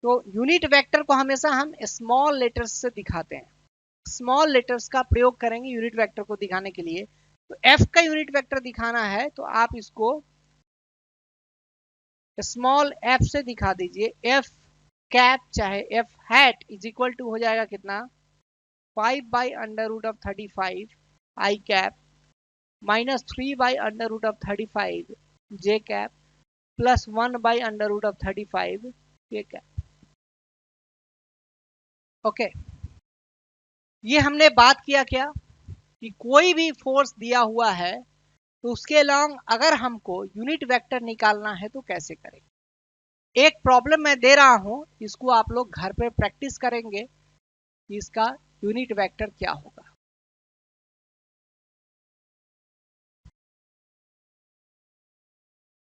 तो यूनिट वेक्टर को हमेशा हम स्मॉल लेटर्स से दिखाते हैं। स्मॉल लेटर्स का प्रयोग करेंगे यूनिट वेक्टर को दिखाने के लिए। तो F का यूनिट वेक्टर दिखाना है तो आप इसको स्मॉल f से दिखा दीजिए। F कैप चाहे F hat is equal to हो जाएगा कितना 5/√35 I cap minus 3/√35 J cap plus 1/√35 K cap. Okay, ये हमने बात किया क्या कि कोई भी फोर्स दिया हुआ है तो उसके लॉन्ग अगर हमको यूनिट वेक्टर निकालना है तो कैसे करेंगे। एक प्रॉब्लम मैं दे रहा हूं, इसको आप लोग घर पे प्रैक्टिस करेंगे कि इसका यूनिट वेक्टर क्या होगा।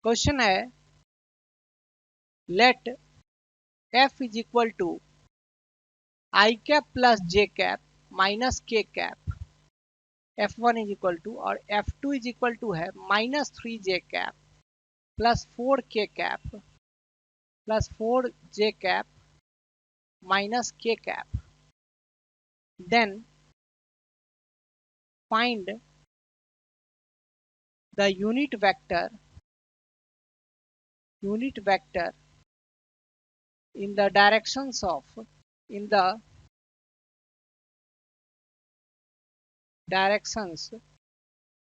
क्वेश्चन है let F is equal to I cap plus J cap minus K cap F1 is equal to और F2 इज इक्वल टू है minus 3J cap plus 4K cap plus 4J cap minus K cap. Then find the unit vector in the directions of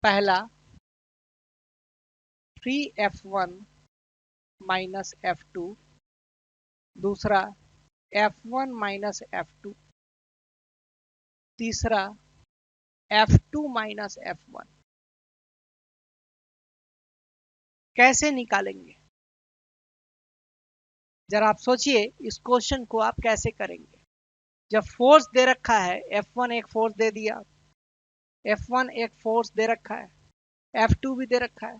पहला 3F1 minus F2, दूसरा F1 minus F2, तीसरा F2 minus F1। कैसे निकालेंगे जरा आप सोचिए, इस क्वेश्चन को आप कैसे करेंगे। जब फोर्स दे रखा है, F1 एक फोर्स दे दिया, F1 एक फोर्स दे रखा है, F2 भी दे रखा है,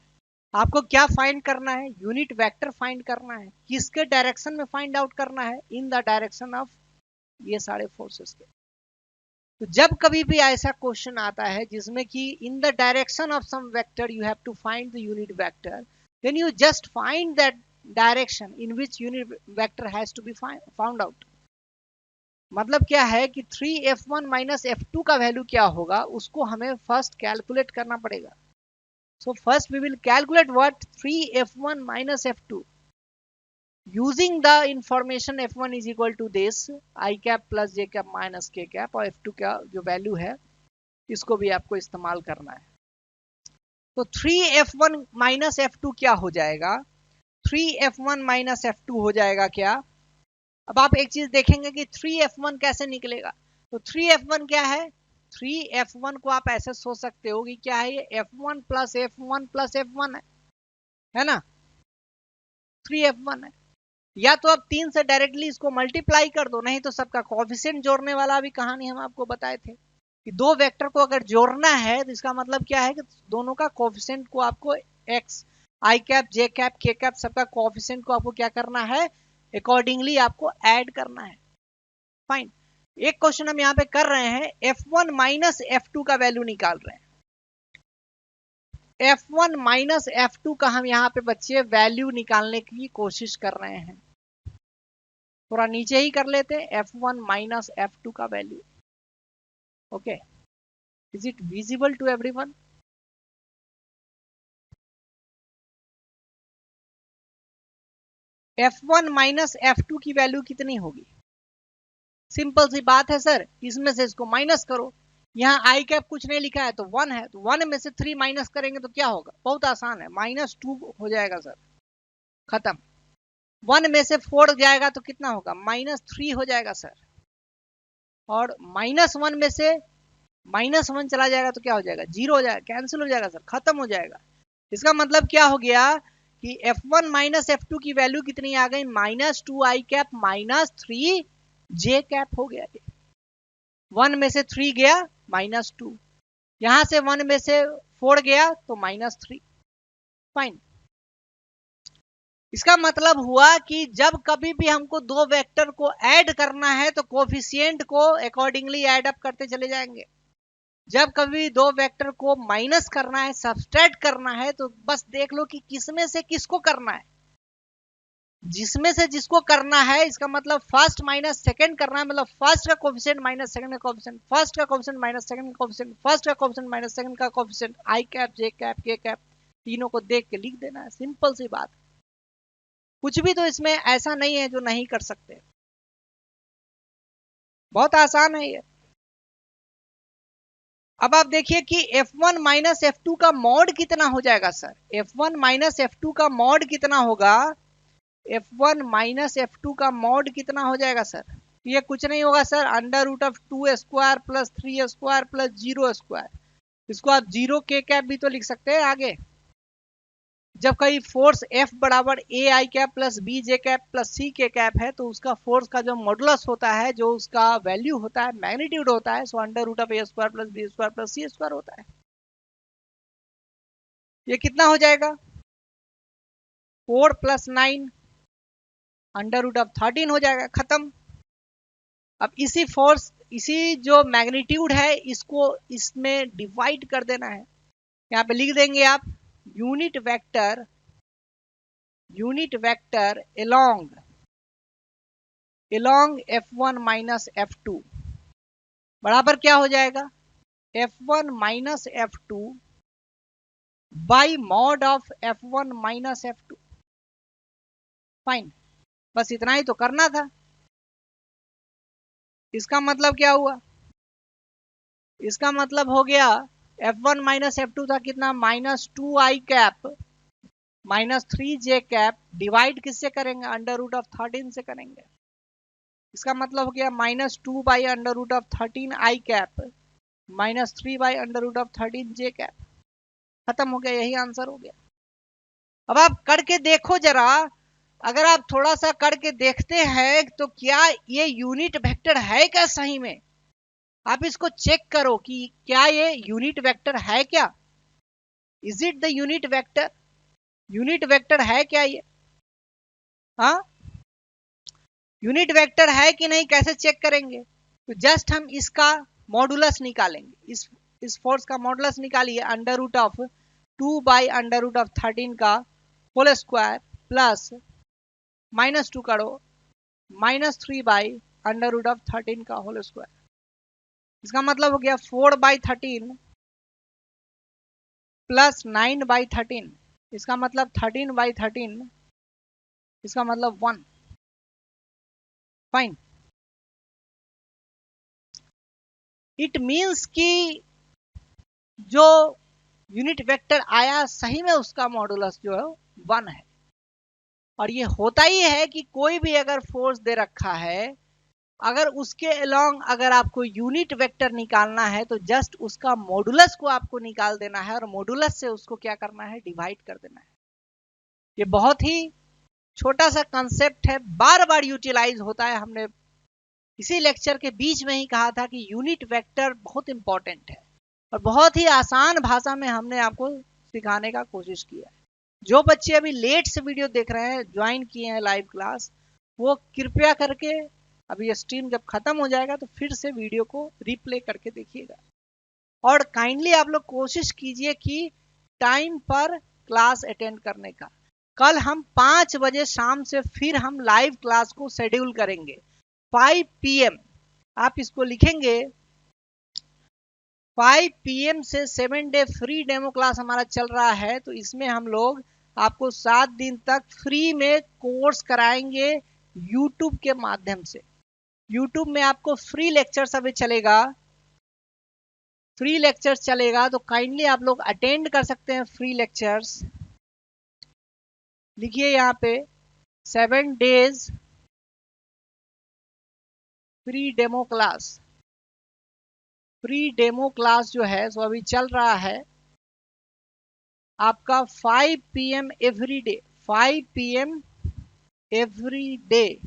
आपको क्या फाइंड करना है, यूनिट वेक्टर फाइंड करना है। किसके डायरेक्शन में फाइंड आउट करना है, इन द डायरेक्शन ऑफ ये सारे फोर्सेस के। तो जब कभी भी ऐसा क्वेश्चन आता है जिसमें कि in the direction of some vector you have to find the unit vector, then you just find that direction in which unit vector has to be found out. मतलब क्या है कि 3F1 माइनस F2 का value क्या होगा उसको हमें first calculate करना पड़ेगा। So first we will calculate what 3F1 minus F2 using the information F1 is equal to this I cap plus J cap minus K cap और F2 का जो वैल्यू है इसको भी आपको इस्तेमाल करना है। तो 3F1 माइनस F2 क्या हो जाएगा, 3F1 माइनस F2 हो जाएगा क्या। अब आप एक चीज देखेंगे कि 3F1 कैसे निकलेगा। तो 3F1 क्या है, 3F1 को आप ऐसे सोच सकते हो कि क्या है, ये F1 plus F1 plus F1 है ना, 3F1 है। या तो आप 3 से डायरेक्टली इसको मल्टीप्लाई कर दो, नहीं तो सबका कोएफिशिएंट जोड़ने वाला भी कहानी हम आपको बताए थे कि दो वेक्टर को अगर जोड़ना है तो इसका मतलब क्या है कि दोनों का कोएफिशिएंट को आपको x आई cap J cap K cap सबका कोएफिशिएंट को आपको क्या करना है, अकॉर्डिंगली आपको ऐड करना है। फाइन, एक क्वेश्चन हम यहां पे कर रहे हैं, F1 माइनस F2 का वैल्यू निकाल रहे हैं। F1 माइनस F2 का हम यहां पे बच्चे वैल्यू निकालने की कोशिश कर रहे हैं। थोड़ा नीचे ही कर लेते हैं, F1 माइनस F2 का value. Okay, is it visible to everyone. F1 minus F2 की वैल्यू कितनी होगी, सिंपल सी बात है सर, इसमें से इसको माइनस करो। यहाँ आई कैप कुछ नहीं लिखा है तो 1 है, तो 1 में से 3 माइनस करेंगे तो क्या होगा, बहुत आसान है, -2 हो जाएगा सर, खत्म। 1 में से 4 जाएगा तो कितना होगा, -3 हो जाएगा सर। और -1 में से -1 चला जाएगा तो क्या हो जाएगा, 0 हो जाएगा, कैंसिल हो जाएगा सर, खत्म हो जाएगा। इसका मतलब क्या हो गया कि F1 माइनस F2 की वैल्यू कितनी आ गई, -2 आई कैप -3 जे कैप हो गया। 1 में से 3 गया -2, यहां से 1 में से 4 गया तो -3। फाइन, इसका मतलब हुआ कि जब कभी भी हमको दो वेक्टर को ऐड करना है तो कोफिशिएंट को अकॉर्डिंगली ऐड अप करते चले जाएंगे। जब कभी दो वेक्टर को माइनस करना है, सब्सट्रैक्ट करना है, तो बस देख लो कि किसमें से किसको करना है। जिसमें से जिसको करना है, इसका मतलब फर्स्ट माइनस सेकंड करना है, मतलब फर्स्ट का कोफिशिएंट माइनस सेकंड का कोफिशिएंट, फर्स्ट का कोफिशिएंट माइनस सेकंड का कोफिशिएंट, फर्स्ट का कोफिशिएंट माइनस सेकंड का कोफिशिएंट, आई cap J cap K cap तीनों को देख के लिख देना है, सिंपल सी बात। कुछ भी तो इसमें ऐसा नहीं है जो नहीं कर सकते। बहुत आसान है ये। अब आप देखिए कि F1 माइनस F2 का मॉड कितना हो जाएगा सर। F1 माइनस F2 का मॉड कितना होगा, F1 माइनस F2 का मॉड कितना हो जाएगा सर। ये कुछ नहीं होगा sir, under root of 2 square plus 3 square plus 0 square. इसको आप 0 के कैप भी तो लिख सकते हैं आगे। जब कहीं फोर्स F बराबर A I cap plus B J cap plus C K cap है, तो उसका फोर्स का जो मॉडुलस होता है, जो उसका वैल्यू होता है, मैग्नीट्यूड होता है, so under root of A square plus B square plus C square होता है। ये कितना हो जाएगा, 4 प्लस 9 अंडर रूट ऑफ 13 हो जाएगा, खत्म। अब इसी फोर्स, इसी जो मैग्नीट्यूड है, इसको इसमें डिवाइड कर देना है। यहाँ पे लिख देंगे आप unit vector along F1 minus F2 बराबर क्या हो जाएगा, F1 minus F2 by mod of F1 minus F2। Fine, बस इतना ही तो करना था। इसका मतलब क्या हुआ, इसका मतलब हो गया F1 माइनस F2 था कितना, minus 2i cap minus 3j cap, divide किससे करेंगे, अंडर रूट ऑफ 13 से करेंगे। इसका मतलब हो गया minus 2 by under root of 13i cap minus 3 by under root of 13j cap. खत्म हो गया, यही आंसर हो गया। अब आप करके देखो जरा, अगर आप थोड़ा सा करके देखते हैं तो क्या ये यूनिट वेक्टर है क्या सही में। आप इसको चेक करो कि क्या ये यूनिट वेक्टर है क्या, is it the unit vector, unit vector है क्या ये, हाँ यूनिट वेक्टर है कि नहीं, कैसे चेक करेंगे। तो जस्ट हम इसका मॉडुलस निकालेंगे, इस फोर्स का मॉडुलस निकालिए, under root of 2 by under root of 13 का होल स्क्वायर प्लस माइनस 2 करो minus 3 by under root of 13 का होल स्क्वायर। इसका मतलब हो गया 4 बाई 13 प्लस 9 बाई 13, इसका मतलब 13 बाई 13, इसका मतलब 1। फाइन, इट मीन्स कि जो यूनिट वेक्टर आया सही में उसका मॉडुलस जो है 1 है। और ये होता ही है कि कोई भी अगर फोर्स दे रखा है, अगर उसके अलोंग अगर आपको यूनिट वेक्टर निकालना है तो जस्ट उसका मॉडुलस को आपको निकाल देना है और मॉडुलस से उसको क्या करना है, डिवाइड कर देना है। ये बहुत ही छोटा सा कंसेप्ट है, बार बार यूटिलाइज होता है। हमने इसी लेक्चर के बीच में ही कहा था कि यूनिट वेक्टर बहुत इंपॉर्टेंट है और बहुत ही आसान भाषा में हमने आपको सिखाने का कोशिश किया है। जो बच्चे अभी लेट से वीडियो देख रहे हैं, ज्वाइन किए हैं लाइव क्लास, वो कृपया करके अभी स्ट्रीम जब खत्म हो जाएगा तो फिर से वीडियो को रिप्ले करके देखिएगा। और काइंडली आप लोग कोशिश कीजिए कि टाइम पर क्लास अटेंड करने का। कल हम 5 बजे शाम से फिर हम लाइव क्लास को शेड्यूल करेंगे 5 PM। आप इसको लिखेंगे 5 PM से 7 डे फ्री डेमो क्लास हमारा चल रहा है। तो इसमें हम लोग आपको 7 दिन तक फ्री में कोर्स कराएंगे यूट्यूब के माध्यम से। यूट्यूब में आपको फ्री लेक्चर्स अभी चलेगा, फ्री लेक्चर्स चलेगा, तो काइंडली आप लोग अटेंड कर सकते हैं फ्री लेक्चर्स। लिखिए यहाँ पे 7 days free demo class. Free demo class जो है सो अभी चल रहा है आपका 5 PM every day, 5 PM every day,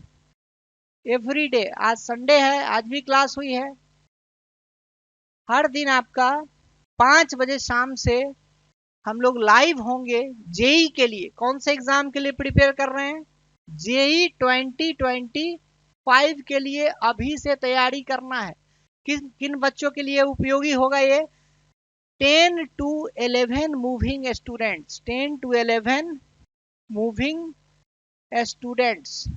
every day. आज संडे है, आज भी क्लास हुई है। हर दिन आपका 5 बजे शाम से हम लोग लाइव होंगे जेई के लिए। कौन से एग्जाम के लिए प्रिपेयर कर रहे हैं, जेई 2025 के लिए अभी से तैयारी करना है। किन किन बच्चों के लिए उपयोगी होगा ये, 10 to 11 moving students, 10 to 11 moving students.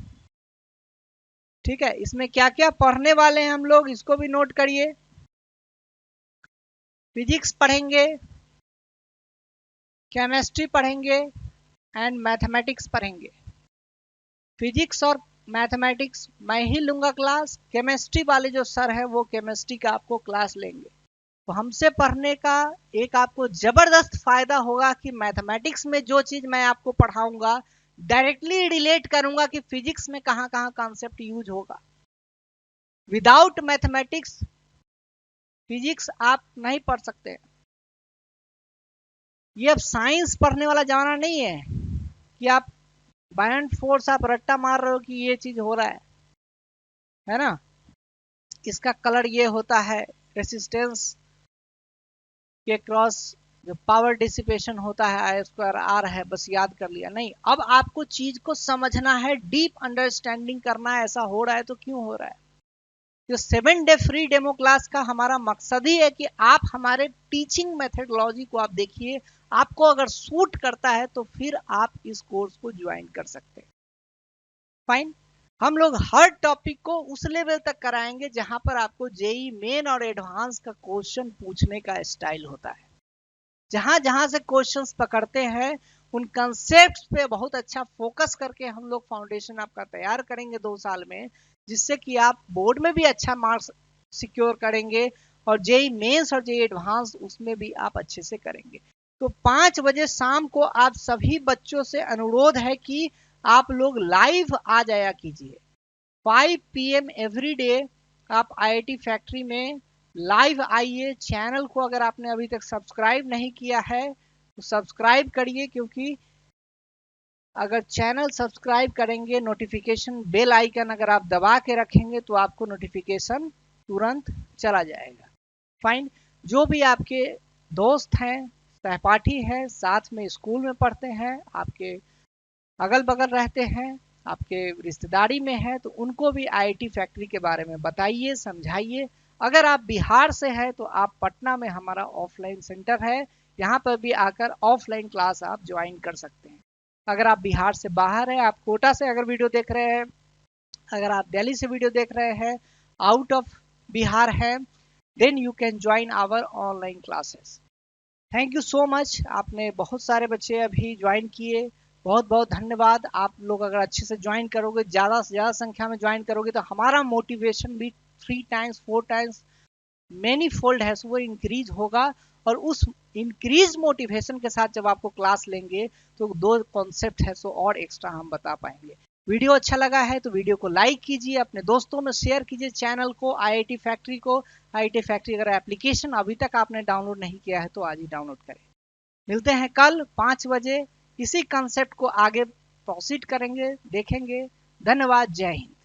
ठीक है, इसमें क्या क्या पढ़ने वाले हैं हम लोग, इसको भी नोट करिए। फिजिक्स पढ़ेंगे, केमिस्ट्री पढ़ेंगे एंड मैथमेटिक्स पढ़ेंगे। फिजिक्स और मैथमेटिक्स मैं ही लूंगा क्लास, केमिस्ट्री वाले जो सर है वो केमिस्ट्री का आपको क्लास लेंगे। तो हमसे पढ़ने का एक आपको जबरदस्त फायदा होगा कि मैथमेटिक्स में जो चीज मैं आपको पढ़ाऊंगा डायरेक्टली रिलेट करूंगा कि फिजिक्स में कहां कहां कॉन्सेप्ट यूज होगा। विदाउट मैथमेटिक्स फिजिक्स आप नहीं पढ़ सकते। ये अब साइंस पढ़ने वाला जमाना नहीं है कि आप बाय एंड फोर्स आप रट्टा मार रहे हो कि ये चीज हो रहा है ना। इसका कलर ये होता है, रेसिस्टेंस के क्रॉस जो पावर डिसिपेशन होता है आई स्क्वायर आर है, बस याद कर लिया नहीं। अब आपको चीज को समझना है, डीप अंडरस्टैंडिंग करना है, ऐसा हो रहा है तो क्यों हो रहा है। जो 7 डे फ्री डेमो क्लास का हमारा मकसद ही है कि आप हमारे टीचिंग मेथडोलॉजी को आप देखिए, आपको अगर सूट करता है तो फिर आप इस कोर्स को ज्वाइन कर सकते हैं। फाइन। हम लोग हर टॉपिक को उस लेवल तक कराएंगे जहां पर आपको जेई मेन और एडवांस का क्वेश्चन पूछने का स्टाइल होता है। जहां जहां से क्वेश्चंस पकड़ते हैं उन कंसेप्ट्स पे बहुत अच्छा फोकस करके हम लोग फाउंडेशन आपका तैयार करेंगे 2 साल में, जिससे कि आप बोर्ड में भी अच्छा मार्क्स सिक्योर करेंगे और जेई मेंस और जेई एडवांस उसमें भी आप अच्छे से करेंगे। तो 5 बजे शाम को आप सभी बच्चों से अनुरोध है कि आप लोग लाइव आ जाया कीजिए। 5 PM एवरी डे आप IIT फैक्ट्री में लाइव आइए। चैनल को अगर आपने अभी तक सब्सक्राइब नहीं किया है तो सब्सक्राइब करिए, क्योंकि अगर चैनल सब्सक्राइब करेंगे, नोटिफिकेशन बेल आइकन अगर आप दबा के रखेंगे तो आपको नोटिफिकेशन तुरंत चला जाएगा। फाइन। जो भी आपके दोस्त हैं, सहपाठी हैं, साथ में स्कूल में पढ़ते हैं, आपके अगल बगल रहते हैं, आपके रिश्तेदारी में है, तो उनको भी IIT फैक्ट्री के बारे में बताइए, समझाइए। अगर आप बिहार से हैं तो आप पटना में हमारा ऑफलाइन सेंटर है, यहाँ पर भी आकर ऑफलाइन क्लास आप ज्वाइन कर सकते हैं। अगर आप बिहार से बाहर हैं, आप कोटा से अगर वीडियो देख रहे हैं, अगर आप दिल्ली से वीडियो देख रहे हैं, आउट ऑफ बिहार है, then you can join our online classes. Thank you so much. आपने बहुत सारे बच्चे अभी ज्वाइन किए, बहुत बहुत धन्यवाद। आप लोग अगर अच्छे से ज्वाइन करोगे, ज़्यादा से ज़्यादा संख्या में ज्वाइन करोगे तो हमारा मोटिवेशन भी 3 टाइम्स 4 टाइम्स मैनी फोल्ड है, वो इंक्रीज होगा। और उस इंक्रीज मोटिवेशन के साथ जब आपको क्लास लेंगे तो 2 कॉन्सेप्ट है सो और एक्स्ट्रा हम बता पाएंगे। वीडियो अच्छा लगा है तो वीडियो को लाइक कीजिए, अपने दोस्तों में शेयर कीजिए चैनल को, IIT फैक्ट्री को। IIT फैक्ट्री अगर एप्लीकेशन अभी तक आपने डाउनलोड नहीं किया है तो आज ही डाउनलोड करें। मिलते हैं कल 5 बजे, इसी कंसेप्ट को आगे प्रोसीड करेंगे, देखेंगे। धन्यवाद। जय हिंद।